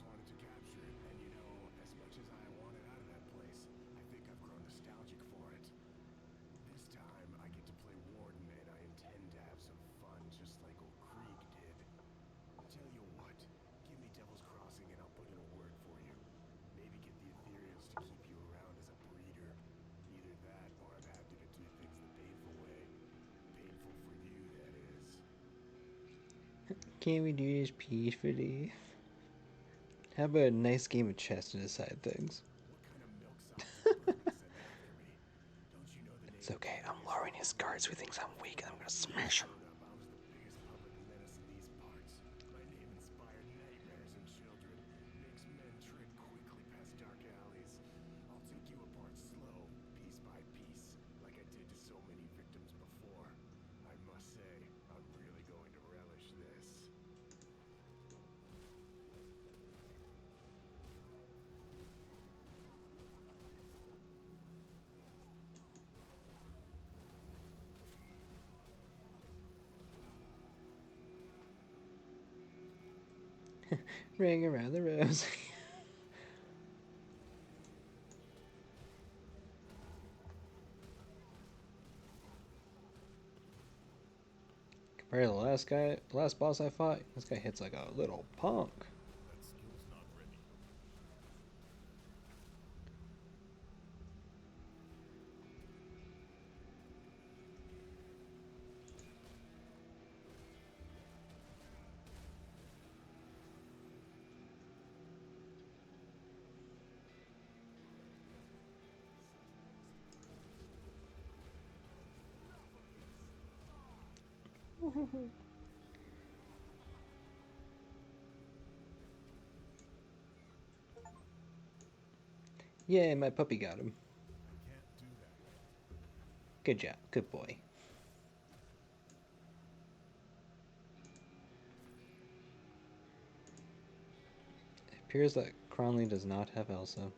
Can't we do this peacefully? How about a nice game of chess to decide things? What kind of milksop bird you send after me? Don't you know the It's name okay, of I'm lowering his guards so he thinks I'm weak and I'm gonna smash him. Growing up, I was the biggest public menace in these parts. My name inspired nightmares in children, makes men tread quickly past dark alleys. I'll take you apart slow, piece by piece, like I did to so many victims before. I must say, I'm really going to relish this. Ring around the rosy. Compared to the last boss I fought, this guy hits like a little punk. That skill's not ready. Yeah, my puppy got him. I can't do that. Good job, good boy. It appears that Cronley does not have Elsa.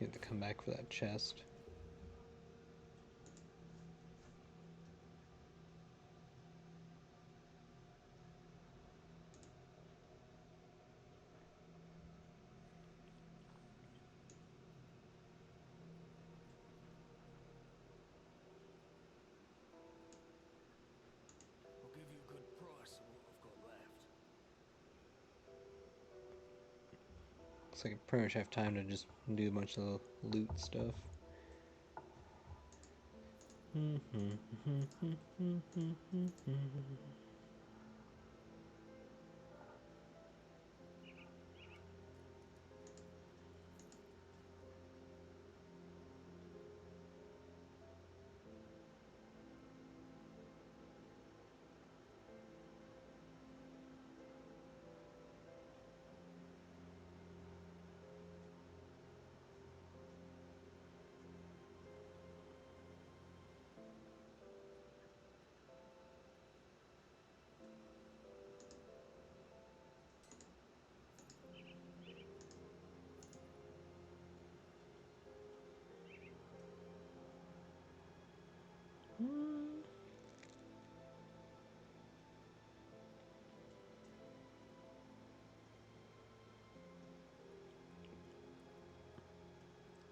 You have to come back for that chest. I'll give you a good price for what I've got left. Looks like I pretty much have time to just do a bunch of the loot stuff.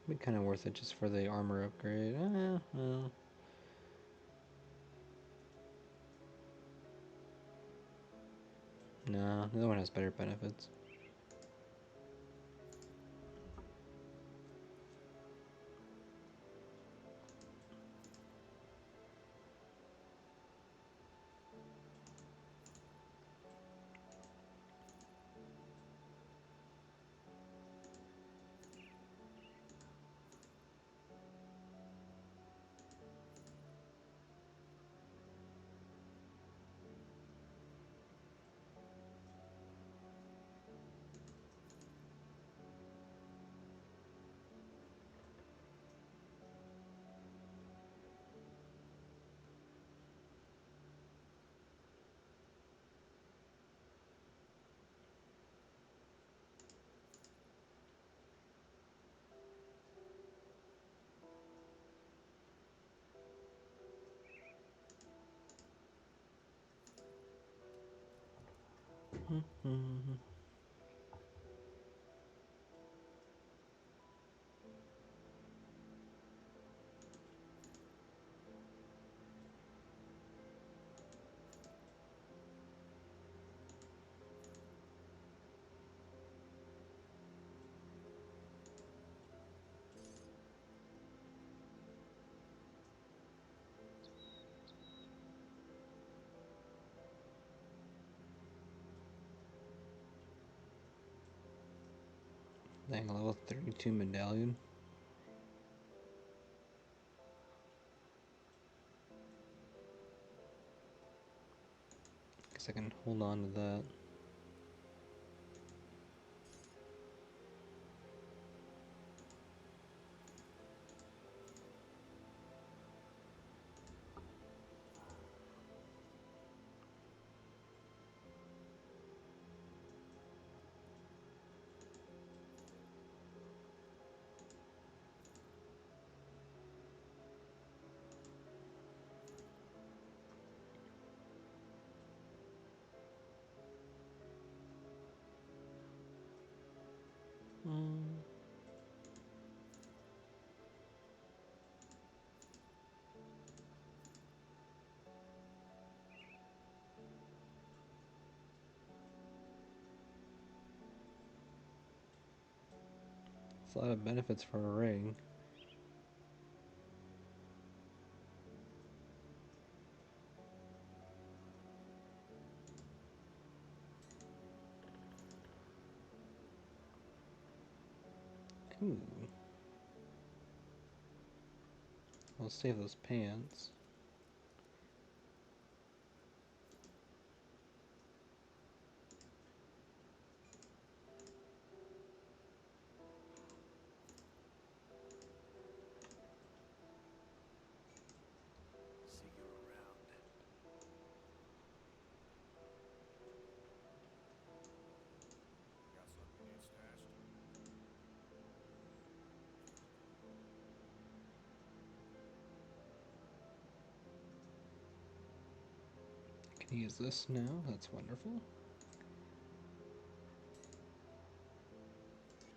Be kind of worth it just for the armor upgrade. Well. No, the other one has better benefits. Dang, level 32 medallion. Guess I can hold on to that. Mm. It's a lot of benefits for a ring. Ooh. I'll save those pants. See you around. Got something you need stashed? I can use this now. That's wonderful. I'll keep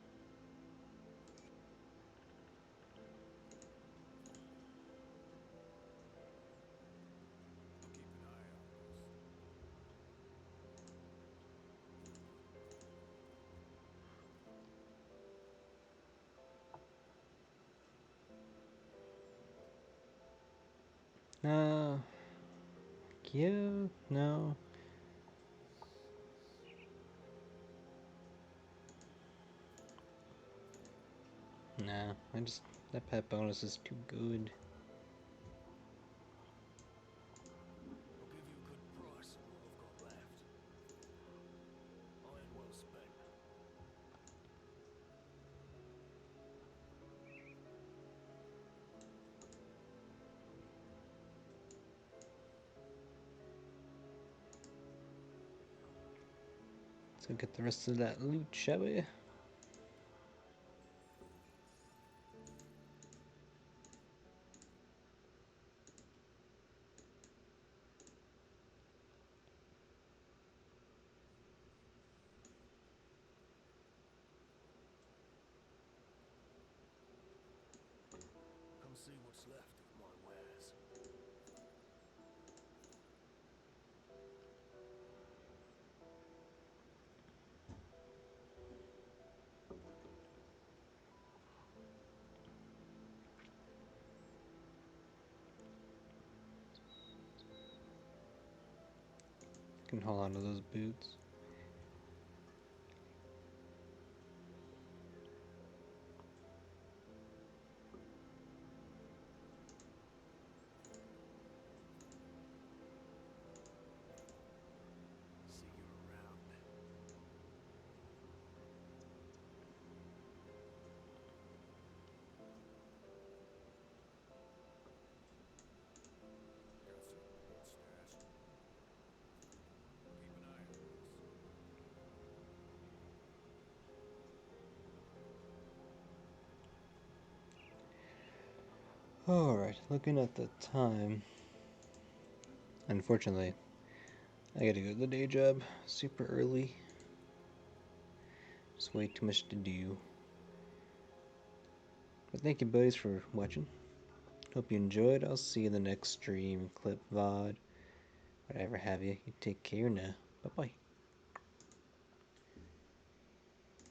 an eye out for this. Yeah, no. Nah, that pet bonus is too good. I'll give you a good price on all I've got left. Iron well spent. Let's go get the rest of that loot, shall we? Come see what's left of my wares. Can hold on to those boots. See you around. Got something you need stashed? Keep an eye out for this. Alright, looking at the time. Unfortunately, I gotta go to the day job super early. Just way too much to do. But thank you, buddies, for watching. Hope you enjoyed. I'll see you in the next stream, clip, VOD, whatever have you. You take care now. Bye bye.